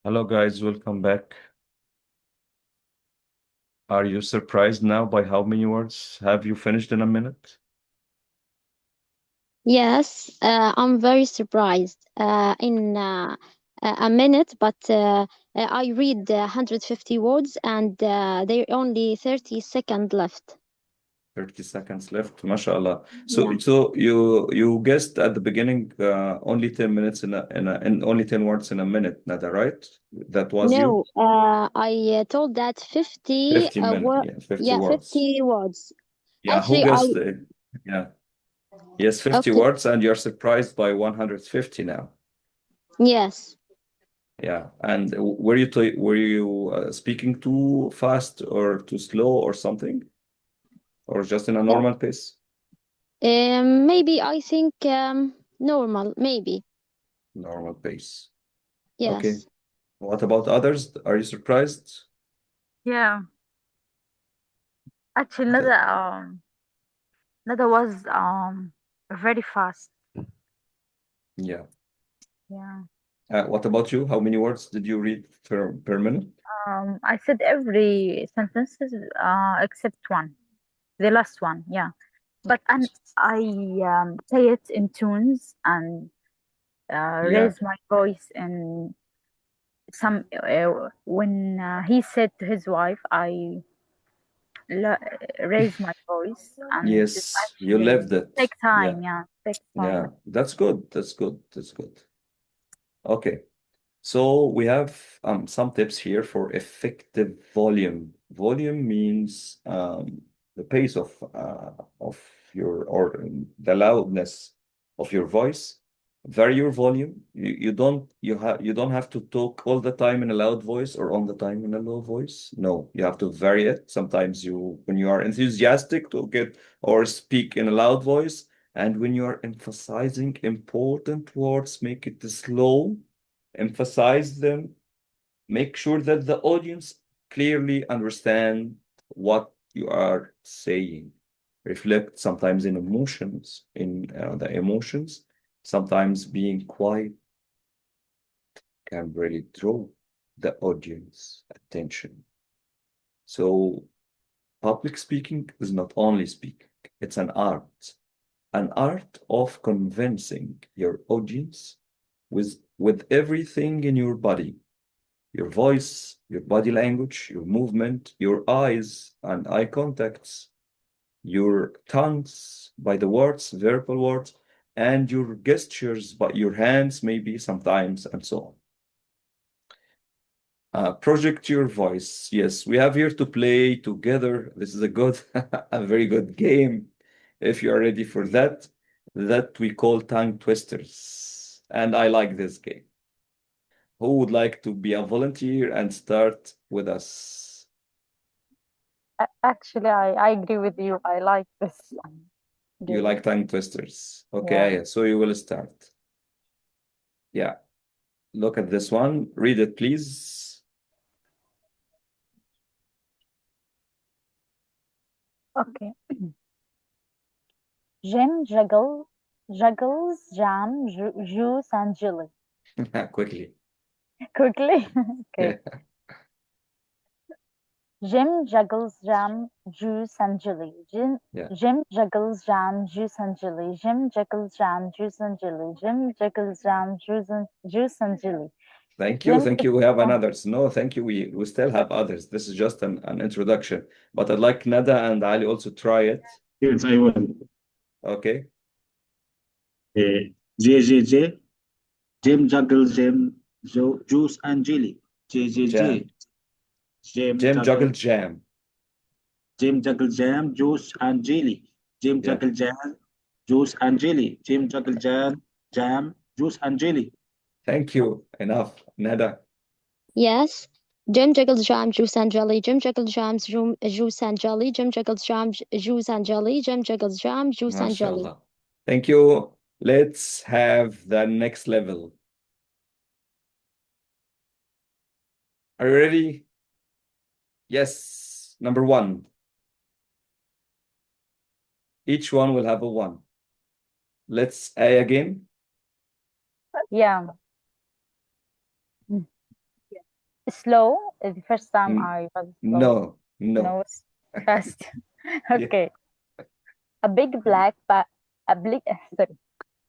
Hello, guys. Welcome back. Are you surprised now by how many words have you finished in a minute? Yes, I'm very surprised in a minute, but I read 150 words and there are only 30 seconds left. 30 seconds left, mashallah. So you guessed at the beginning only 10 minutes in only 10 words in a minute, Nada, right? That was you? No, I told that 50 50 minutes, yeah, 50 yeah, words. 50 words. Yeah, who Actually, guessed it? Yeah. Yes, 50 okay, words, and you're surprised by 150 now. yes. Yeah. And were you speaking too fast or too slow or something? Or just in a normal pace? Maybe I think normal, maybe. Normal pace. Okay. Yes. What about others? Are you surprised? Yeah. Actually, Okay. Nada was very fast. Yeah. Yeah. What about you? How many words did you read per minute? I said every sentences except one, the last one. Yeah. But I say it in tunes and Yeah. raise my voice in some when he said to his wife, I raise my voice and it Yes, you actually lived it. take Yeah. time. Yeah, takes time. Yeah. That's good. That's good. That's good. Okay. So we have some tips here for effective volume. Volume means the pace of your or the loudness of your voice. Vary your volume. You don't have to talk all the time in a loud voice or all the time in a low voice. No, you have to vary it. Sometimes when you are enthusiastic, talk it or speak in a loud voice, and when you are emphasizing important words, make it slow, emphasize them, make sure that the audience clearly understand what you are saying. Reflect sometimes in emotions, in the emotions. Sometimes being quiet can really draw the audience attention. So public speaking is not only speaking, it's an art of convincing your audience with everything in your body, your voice, your body language, your movement, your eyes and eye contacts, your tongues by the words, verbal words, and your gestures by your hands, maybe sometimes, and so on. Project your voice. Yes, we have here to play together. This is a very good game. If you are ready for that we call tongue twisters. And I like this game. Who would like to be a volunteer and start with us? Actually, I agree with you. I like this You game. like tongue twisters. Okay, Yeah. so you will start. Yeah. Look at this one. Read it, please. Okay. Jim juggles jam, juice, and jelly. Quickly. Quickly. Yeah. Okay. Jim juggles jam, juice, and jelly. Yeah. Jim juggles jam, juice, and jelly. Jim juggles jam, juice, and jelly. Jim juggles jam, juice, and jelly. Thank you. Jim Thank you. We have another. No, thank you. We still have others. This is just an introduction. But I'd like Nada and Ali also try it. Yes, I will. Okay. J. Jim juggles juice and jelly. Jam. Jim Jim juggle juggles jam. Jim juggles jam, juice and jelly. Jim Yeah. juggles jam, juice and jelly. Jim juggles jam, juice and jelly. Thank you. Enough. Nada. Yes. Jim juggles jam, juice, and jelly. Jim juggles jam, juice, and jelly. Jim juggles jam, juice, and jelly. Jim juggles jam, juice, and jelly. MashaAllah. Thank you. Let's have the next level. Are you ready? Yes. Number 1. Each one will have a 1. Let's A again. Yeah. slow. The first time Mm, I was slow. No. No, it's fast. Yeah. Okay. A big black bug. Sorry.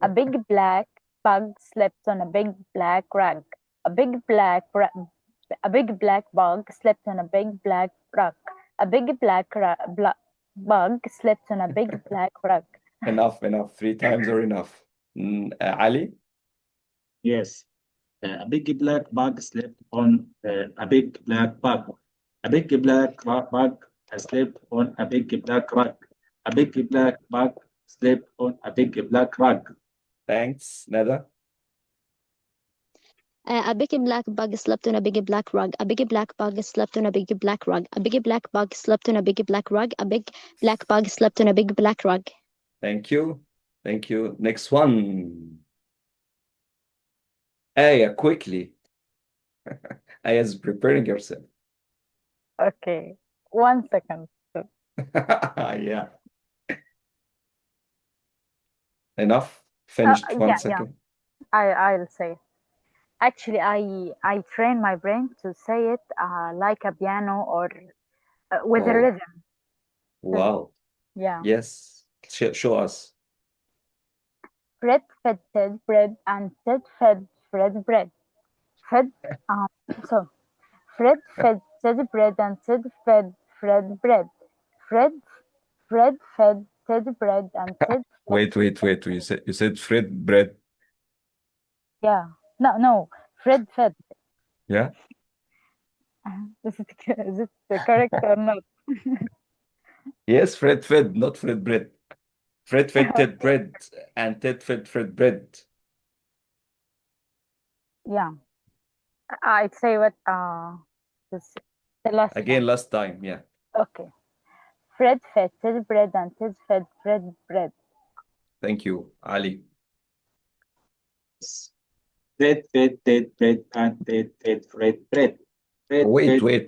A big black bug slept on a big black rug. A big black bug slept on a big black rug. A big bug slept on a big black rug. Enough. 3 times are enough. Ali? Yes. A big black bug slept on a big black bug. A big black bug slept on a big black rug. A big black bug slept on a big black rug. Thanks. Nada? A big black bug slept on a big black rug. A big black bug slept on a big black rug. A big black bug slept on a big black rug. A big black bug slept on a big black rug. Thank you. Next one. Aya, quickly. Aya's preparing yourself. Okay. 1 second. Yeah. Enough. Finished. Yeah, 1 second. I'll say. Actually, I train my brain to say it like a piano or with a Wow. rhythm. Wow. Yeah. Yes. Show us. Fred fed Ted bread and Ted fed Fred bread. Fred fed Ted bread and Ted fed Fred bread. Fred fed Ted bread and Ted fed Wait. You said Fred bread. Yeah. No. Fred fed. Yeah. Is it correct or not? Yes, Fred fed, not Fred bread. Fred fed Ted bread and Ted fed Fred bread. Yeah. I'd say what this the last Again, one. last time. Yeah. Okay. Fred fed Ted bread and Ted fed Fred bread. Thank you, Ali. Fred fed Ted bread and Ted fed Fred bread. Fred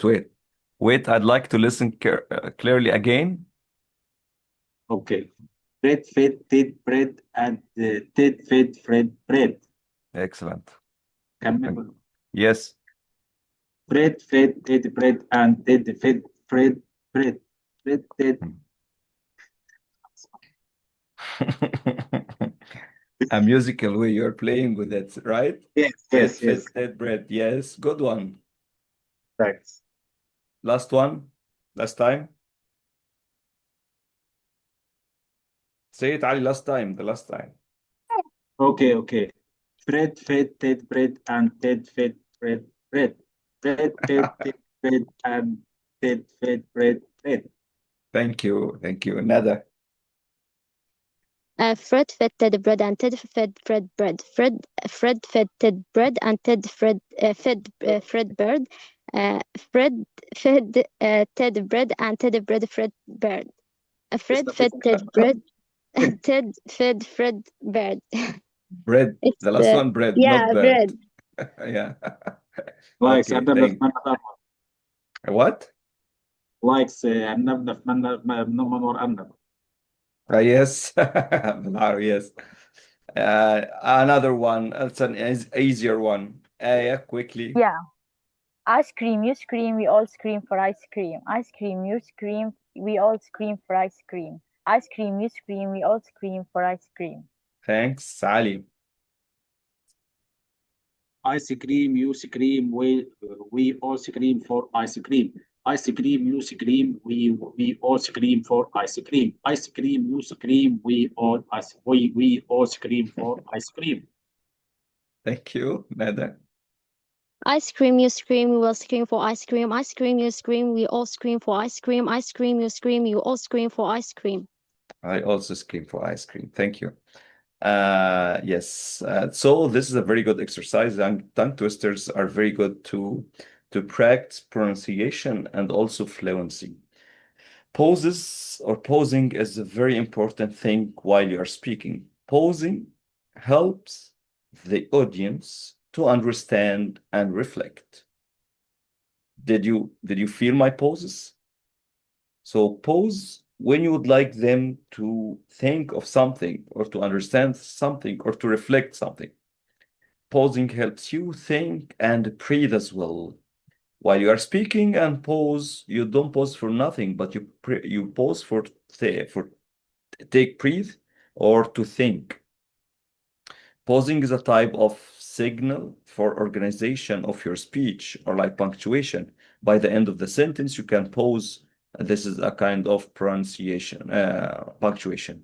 fed. Wait. I'd like to listen clearly again. Okay. Fred fed Ted bread and Ted fed Fred bread. Excellent. كمل. Yes. Fred fed Ted bread and Ted fed Fred bread. Fred Ted. A musical way you're playing with it, right? Yes. Fed Ted bread. Yes, good one. Thanks. Last one. Last time. Say it, Ali, last time. The last time. Okay. Fred fed Ted bread and Ted fed Fred bread. Fred fed Ted bread and Ted fed Fred bread. Thank you. Nada. Fred fed Ted bread and Ted fed Fred bread. Fred fed Ted bread and Ted fed Fred bird. Fred fed Ted bread and Ted bread Fred bird. Fred fed Ted bread and Ted fed Fred bird. Bread. It's The last one, bread, yeah, not bird. Yeah. Likes Okay, أنا thank بتمنى What? likes أنا بتمنى منور أنا. Yes. بالعربي, yes. Another one. It's an easier one. Yeah, quickly. Yeah. Ice cream, you scream, we all scream for ice cream. Ice cream, you scream, we all scream for ice cream. Ice cream, you scream, we all scream for ice cream. Thanks, Ali. Ice cream, you scream, we all scream for ice cream. Ice cream, you scream, we all scream for ice cream. Ice cream, you scream, we all scream for ice cream. Thank you, Nada. Ice cream, you scream, we will scream for ice cream. Ice cream, you scream, we all scream for ice cream. Ice cream, you scream, you all scream for ice cream. I also scream for ice cream. Thank you. Yes. So this is a very good exercise, and tongue twisters are very good to practice pronunciation and also fluency. Pauses or pausing is a very important thing while you are speaking. Pausing helps the audience to understand and reflect. Did you feel my pauses? So pause when you would like them to think of something or to understand something or to reflect something. Pausing helps you think and breathe as well. While you are speaking and pause, you don't pause for nothing, but you pause for take breathe or to think. Pausing is a type of signal for organization of your speech, or like punctuation. By the end of the sentence, you can pause. This is a kind of pronunciation, punctuation.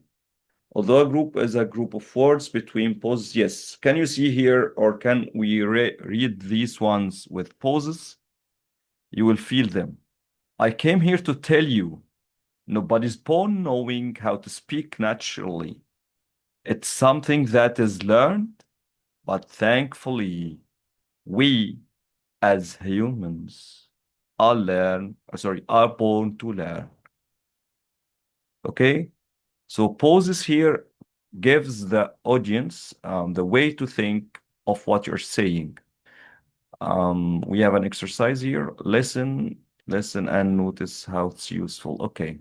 Although a group is a group of words between pauses, yes. Can you see here, or can we read these ones with pauses? You will feel them. I came here to tell you, nobody's born knowing how to speak naturally. It's something that is learned, but thankfully, we as humans are born to learn. Okay? So pauses here gives the audience the way to think of what you're saying. We have an exercise here. Listen, and notice how it's useful. Okay.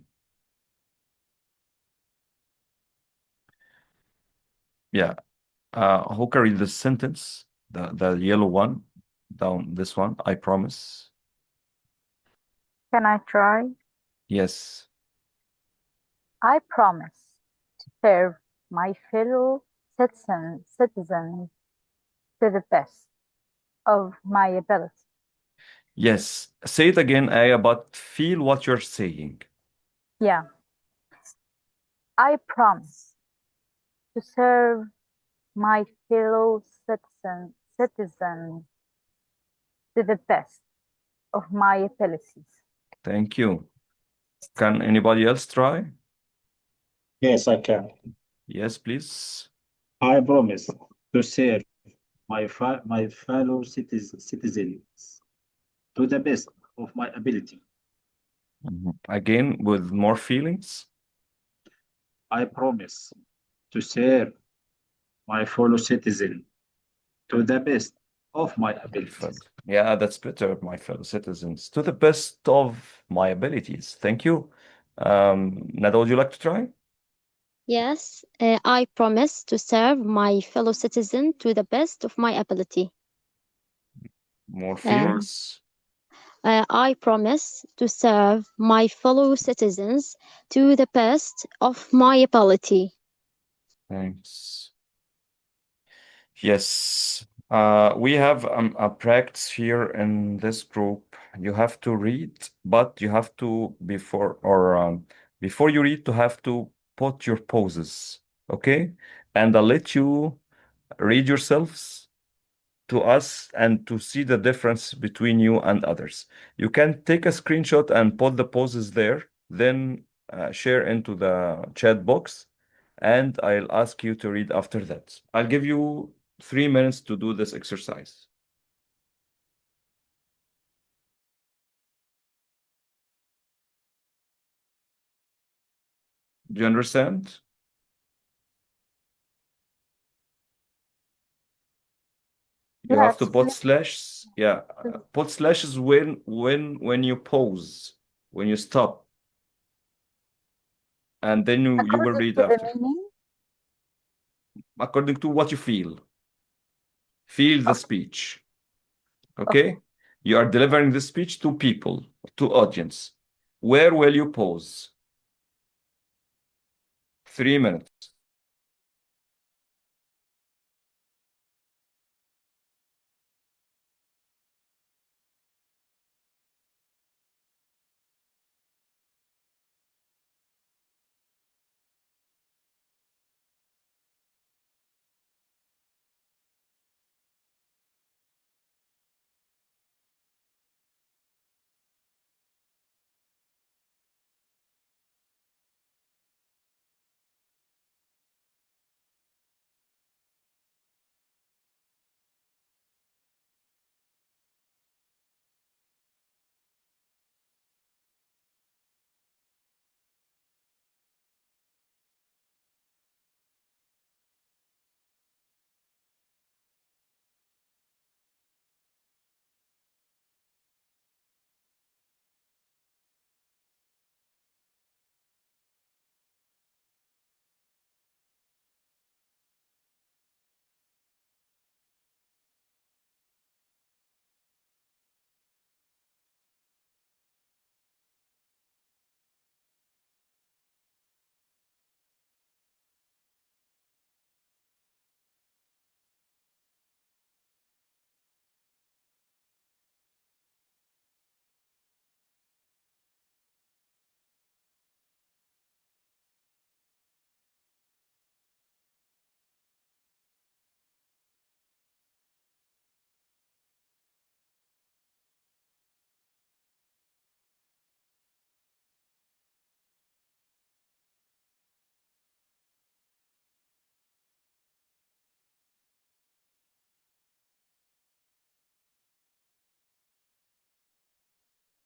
Yeah. Who can read the sentence? The yellow one, down this one, I promise. Can I try? Yes. I promise to serve my fellow citizens to the best of my ability. Yes. Say it again, Aya, but feel what you're saying. Yeah. I promise to serve my fellow citizens to the best of my abilities. Thank you. Can anybody else try? Yes, I can. Yes, please. I promise to serve my fellow citizens to the best of my ability. Again, with more feelings. I promise to serve my fellow citizen to the best of my abilities. Yeah, that's better, my fellow citizens. To the best of my abilities. Thank you. Nada, would you like to try? Yes, I promise to serve my fellow citizen to the best of my ability. More Uh, feelings? I promise to serve my fellow citizens to the best of my ability. Thanks. Yes. We have a practice here in this group. You have to read, but you have to before you read to have to put your poses, okay? And I'll let you read yourselves to us and to see the difference between you and others. You can take a screenshot and put the poses there, then share into the chat box, and I'll ask you to read after that. I'll give you 3 minutes to do this exercise. Do you understand? You have to Yes, put slashes. Yeah, put slashes when you pause, when you stop, and then you will according read to the after, meaning. according to what you feel. Feel the Okay. speech. Okay. Okay? You are delivering the speech to people, to audience. Where will you pause? 3 minutes.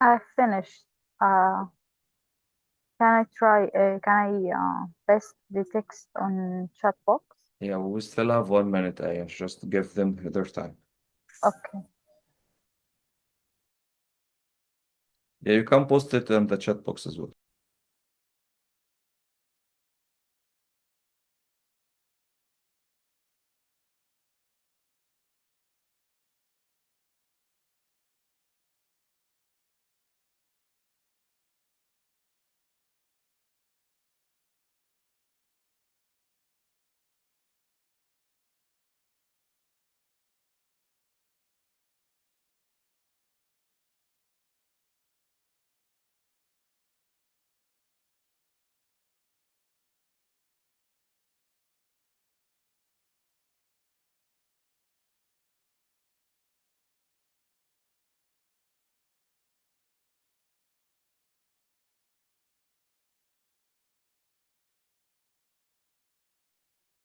I finished. Can I paste the text on chat box? Yeah, we still have 1 minute, Aya. Just give them their time. Okay. Yeah, you can post it in the chat box as well.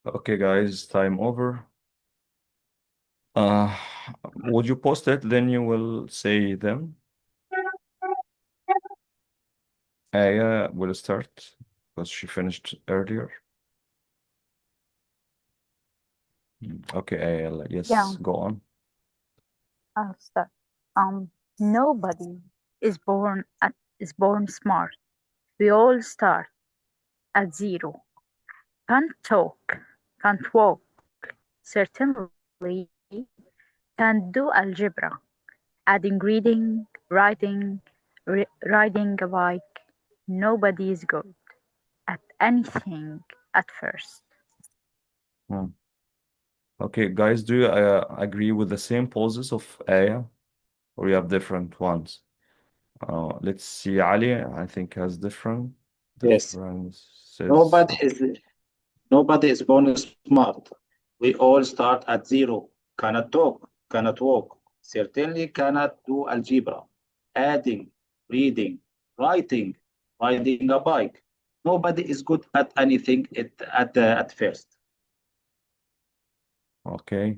Okay, guys, time over. Would you post it? Then you will say them. Aya will start because she finished earlier. Okay, Aya, yes, Yeah. go on. I'll start. Nobody is born smart. We all start at zero. Can't talk, can't walk, certainly can't do algebra, adding reading, writing, riding a bike. Nobody is good at anything at first. Hmm. Okay, guys, do you agree with the same poses of Aya, or you have different ones? Let's see, Ali, I think has different Yes. differences. Nobody is born smart. We all start at zero. Cannot talk, cannot walk, certainly cannot do algebra, adding, reading, writing, riding a bike. Nobody is good at anything at first. Okay.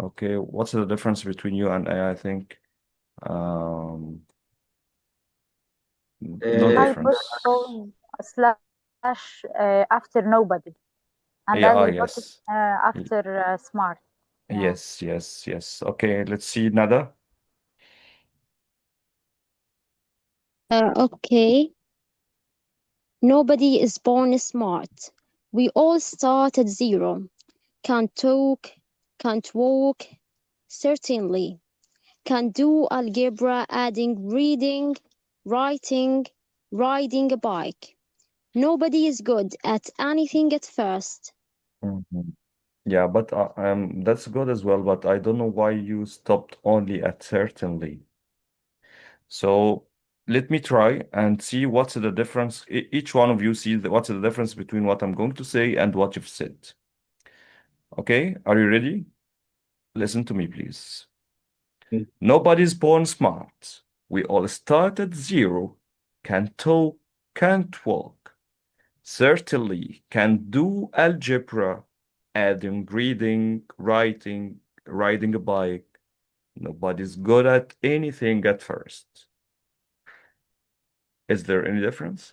Okay, what's the difference between you and Aya? I think no Uh, I difference. put born slash after nobody, and Yeah, Ali put yes. after smart. Yeah. Yes, yes, yes. Okay, let's see, Nada. Okay. Nobody is born smart. We all start at zero. Can't talk, can't walk, certainly. Can't do algebra, adding, reading, writing, riding a bike. Nobody is good at anything at first. Mhm. Yeah, but that's good as well, but I don't know why you stopped only at certainly. So let me try and see what's the difference. Each one of you sees what's the difference between what I'm going to say and what you've said. Okay, are you ready? Listen to me, please. Mm. Nobody's born smart. We all start at zero. Can't talk, can't walk. Certainly can do algebra, adding, reading, writing, riding a bike. Nobody's good at anything at first. Is there any difference?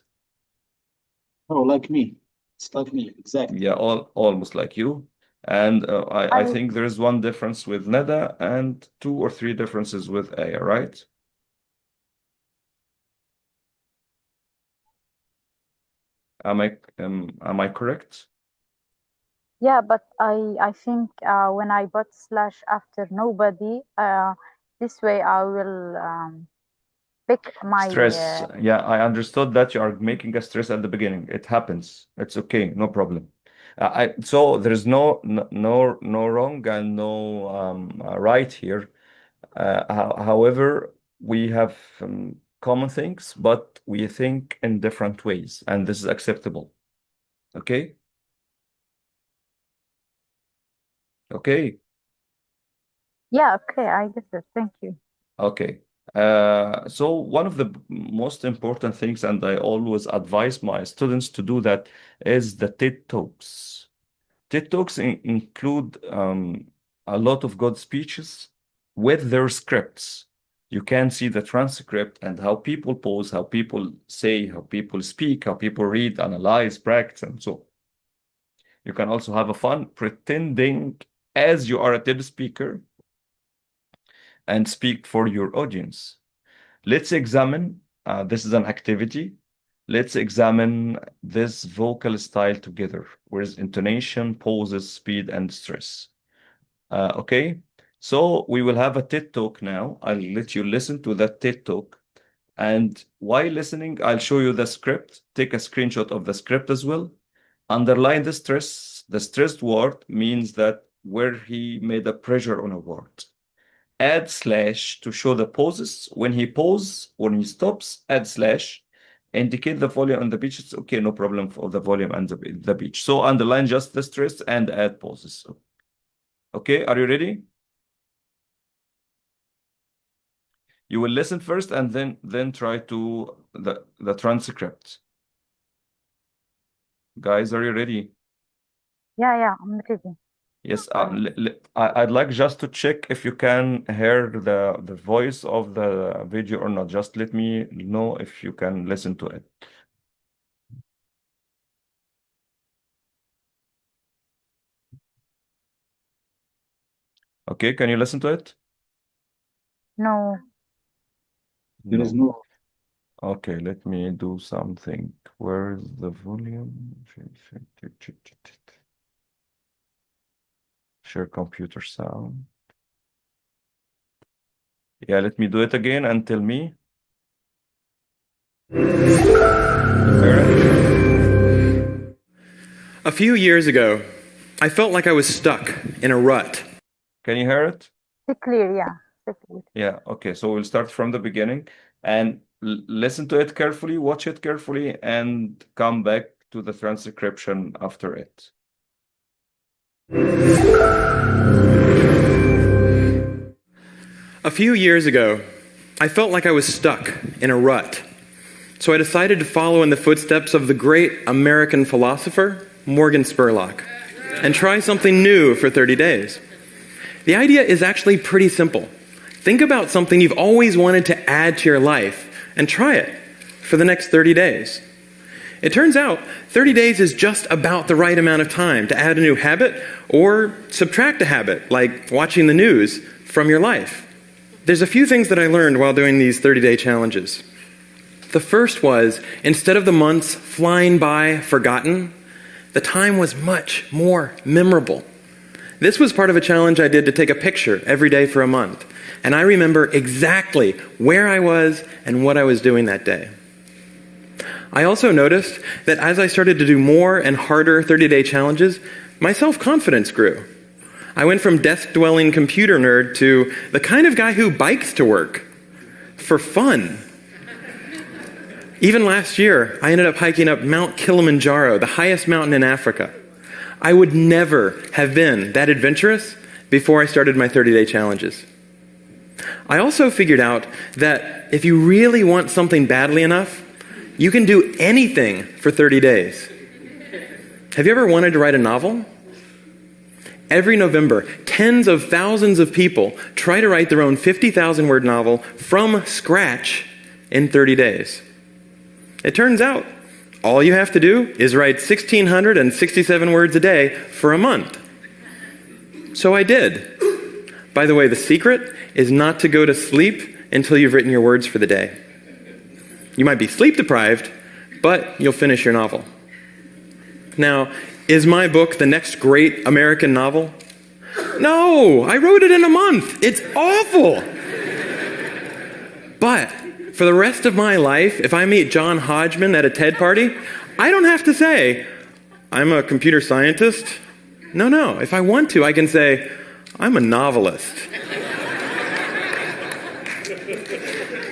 Oh, like me. It's like me, exactly. Yeah, almost like you. And I I think there is one difference with Neda and 2 or 3 differences with Aya, right? Am I correct? Yeah, but I think when I put slash after nobody, this way I will pick my Stress. Yeah, I understood that you are making a stress at the beginning. It happens. It's okay, no problem. So there's no wrong and no right here. However, we have common things, but we think in different ways, and this is acceptable. Okay? Okay. yeah. Okay, I get it. Thank you. Okay. So one of the most important things, and I always advise my students to do that, is the TED Talks. TED Talks include a lot of good speeches with their scripts. You can see the transcript and how people pose, how people say, how people speak, how people read, analyze, practice, and so on. You can also have a fun pretending as you are a TED speaker and speak for your audience. Let's examine, this is an activity. Let's examine this vocal style together, with intonation, pauses, speed, and stress. Okay, so we will have a TED Talk now. I'll let you listen to that TED Talk. And while listening, I'll show you the script. Take a screenshot of the script as well. Underline the stress. The stressed word means that where he made a pressure on a word. Add slash to show the pauses. When he pauses, when he stops, add slash. Indicate the volume on the pitch. It's okay, no problem for the volume and the pitch. So underline just the stress and add pauses. Okay, are you ready? You will listen first and then try to the transcript. Guys, are you ready? Yeah, I'm ready. Yes, I'd like just to check if you can hear the voice of the video or not. Just let me know if you can listen to it. Okay, can you listen to it? No. There is no. Okay, let me do something. Where is the volume? Share computer sound. Yeah, let me do it again and tell me. A few years ago, I felt like I was stuck in a rut. Can you hear it? It's clear, yeah. It's clear. Yeah, okay, so we'll start from the beginning and listen to it carefully, watch it carefully, and come back to the transcription after it. A few years ago, I felt like I was stuck in a rut. So I decided to follow in the footsteps of the great American philosopher, Morgan Spurlock, and try something new for 30 days. The idea is actually pretty simple. Think about something you've always wanted to add to your life and try it for the next 30 days. It turns out 30 days is just about the right amount of time to add a new habit or subtract a habit, like watching the news, from your life. There's a few things that I learned while doing these 30-day challenges. The first was, instead of the months flying by forgotten, the time was much more memorable. This was part of a challenge I did to take a picture every day for a month, and I remember exactly where I was and what I was doing that day. I also noticed that as I started to do more and harder 30-day challenges, my self-confidence grew. I went from desk-dwelling computer nerd to the kind of guy who bikes to work for fun. Even last year, I ended up hiking up Mount Kilimanjaro, the highest mountain in Africa. I would never have been that adventurous before I started my 30-day challenges. I also figured out that if you really want something badly enough, you can do anything for 30 days. Have you ever wanted to write a novel? Every November, tens of thousands of people try to write their own 50,000-word novel from scratch in 30 days. It turns out, all you have to do is write 1,667 words a day for a month. So I did. By the way, the secret is not to go to sleep until you've written your words for the day. You might be sleep deprived, but you'll finish your novel. Now, is my book the next great American novel? No, I wrote it in a month. It's awful. But for the rest of my life, if I meet John Hodgman at a TED party, I don't have to say, I'm a computer scientist. No. If I want to, I can say, I'm a novelist.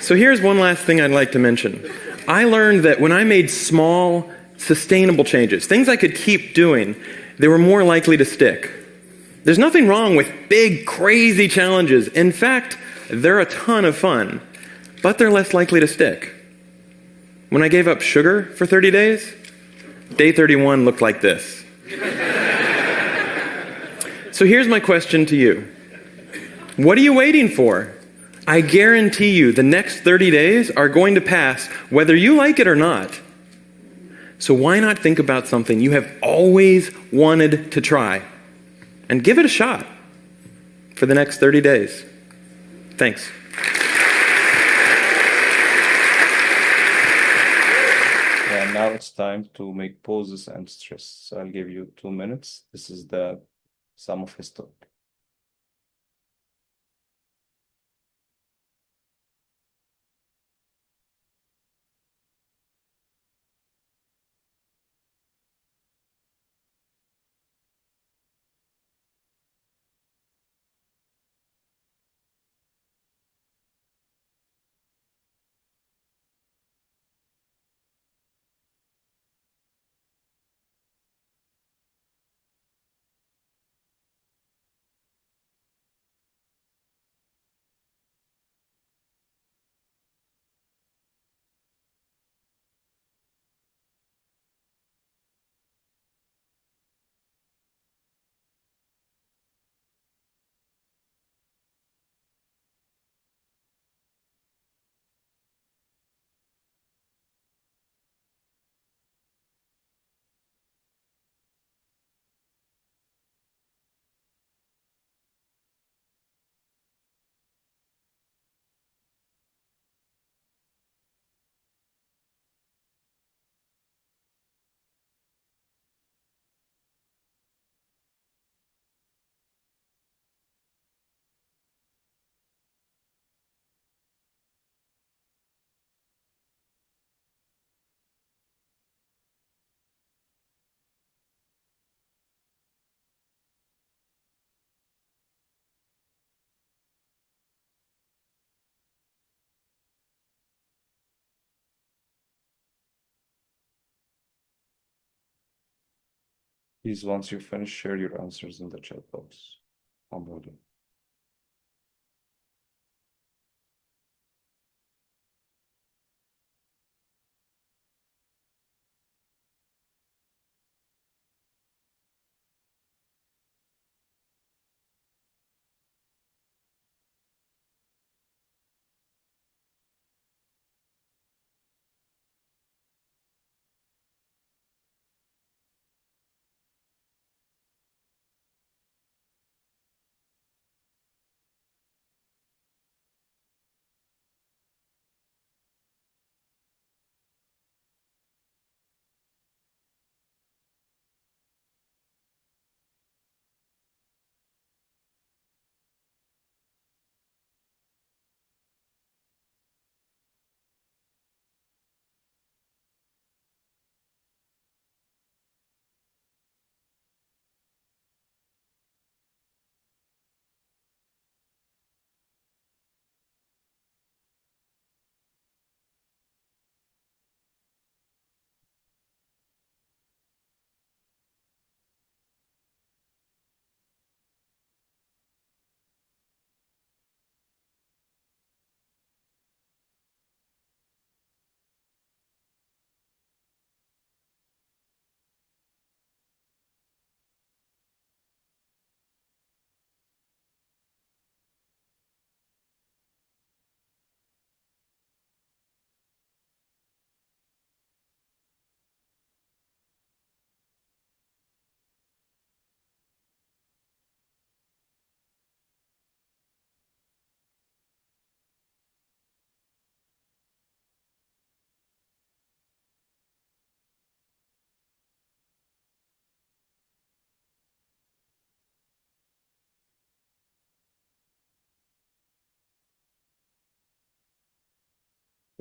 So here's one last thing I'd like to mention. I learned that when I made small, sustainable changes, things I could keep doing, they were more likely to stick. There's nothing wrong with big, crazy challenges. In fact, they're a ton of fun, but they're less likely to stick. When I gave up sugar for 30 days, day 31 looked like this. So here's my question to you. What are you waiting for? I guarantee you the next 30 days are going to pass whether you like it or not. So why not think about something you have always wanted to try and give it a shot for the next 30 days? Thanks. Yeah, now it's time to make pauses and stress. So I'll give you 2 minutes. This is the sum of his talk. Please, once you finish, share your answers in the chat box. I'm ready.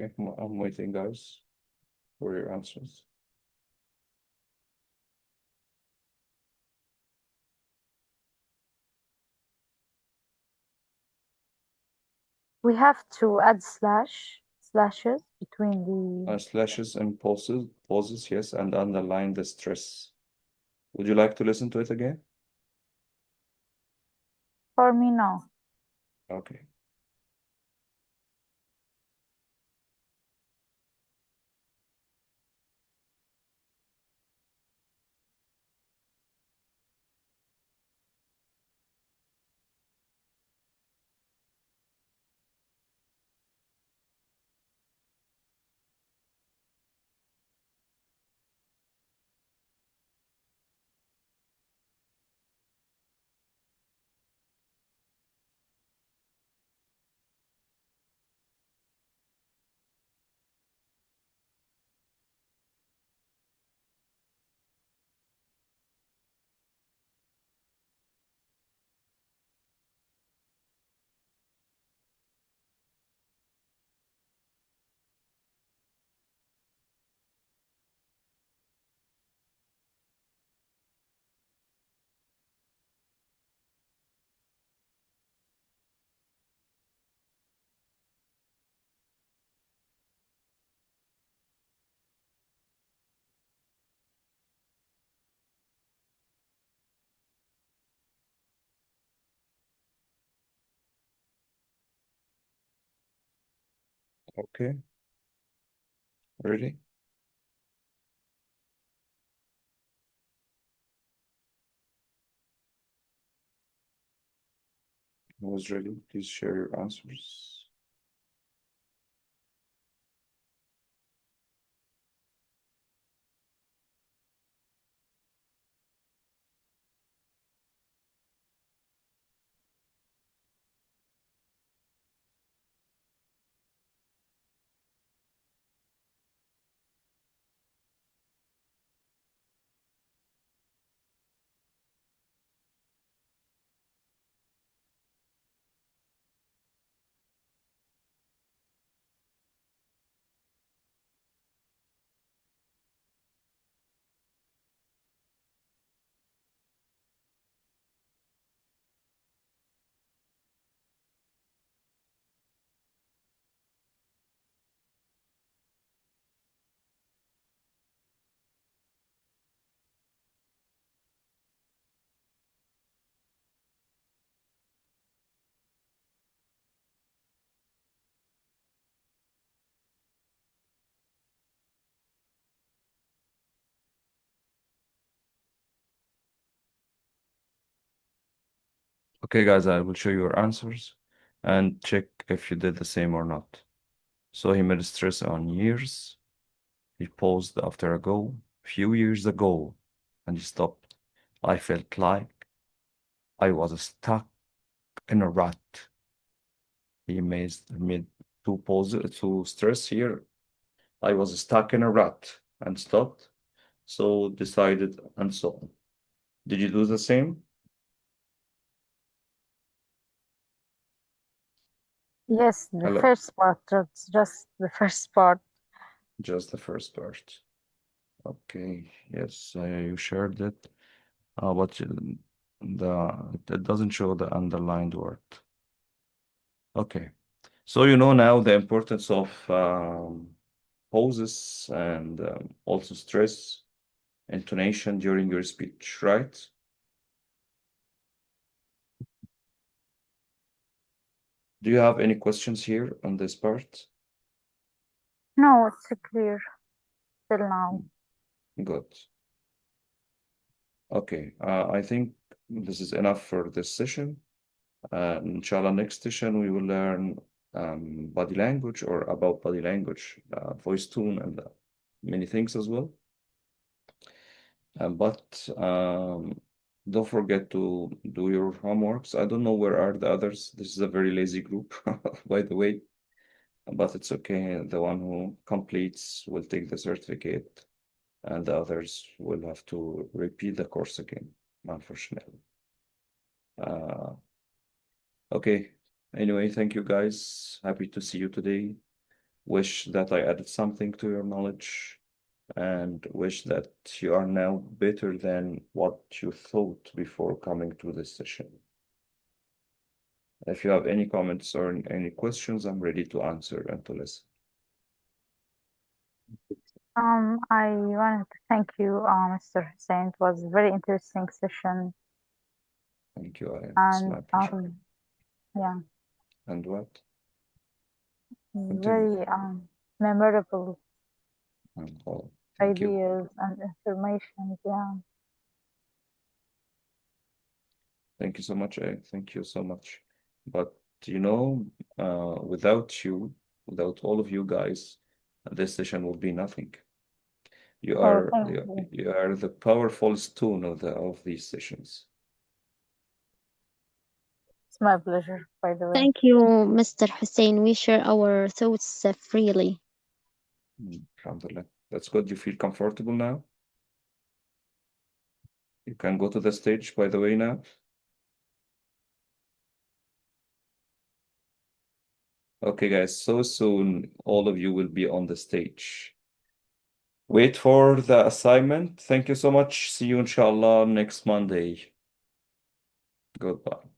Okay, I'm waiting, guys, for your answers. We have to add slashes between the. Slashes and pauses, yes, and underline the stress. Would you like to listen to it again? For me, no. Okay. Okay. Ready? Who was ready? Please share your answers. Okay, guys, I will show you your answers and check if you did the same or not. So he made stress on years. He paused after a goal, few years ago, and he stopped. I felt like I was stuck in a rut. He made two stress here. I was stuck in a rut and stopped, so decided and so on. Did you do the same? Yes, the Hello. first part, it's just the first part. Just the first part. Okay, yes, you shared it, but it doesn't show the underlined word. Okay, so you know now the importance of pauses and also stress, intonation during your speech, right? Do you have any questions here on this part? No, it's clear till now. Good. Okay, I think this is enough for this session. Inshallah, next session we will learn body language or about body language, voice tone, and many things as well. But don't forget to do your homeworks. I don't know where are the others. This is a very lazy group, by the way, but it's okay. The one who completes will take the certificate, and the others will have to repeat the course again, unfortunately. Okay. Anyway, thank you guys. Happy to see you today. Wish that I added something to your knowledge and wish that you are now better than what you thought before coming to this session. If you have any comments or any questions, I'm ready to answer and to listen. I wanted to thank you, Mr. Hussein. It was a very interesting session, Thank you. It's my and pleasure. yeah, And what? very memorable Oh, thank you. ideas and information. Yeah, Thank you so much. Thank you so much. But you know, without you, without all of you guys, this session will be nothing. You oh, are thank you. you are the powerful stone of these sessions. It's my pleasure, by the way. Thank you, Mr. Hussein. We share our thoughts freely. Alhamdulillah. That's good. You feel comfortable now? You can go to the stage, by the way, now. Okay, guys, so soon all of you will be on the stage. Wait for the assignment. Thank you so much. See you, inshallah, next Monday. Goodbye.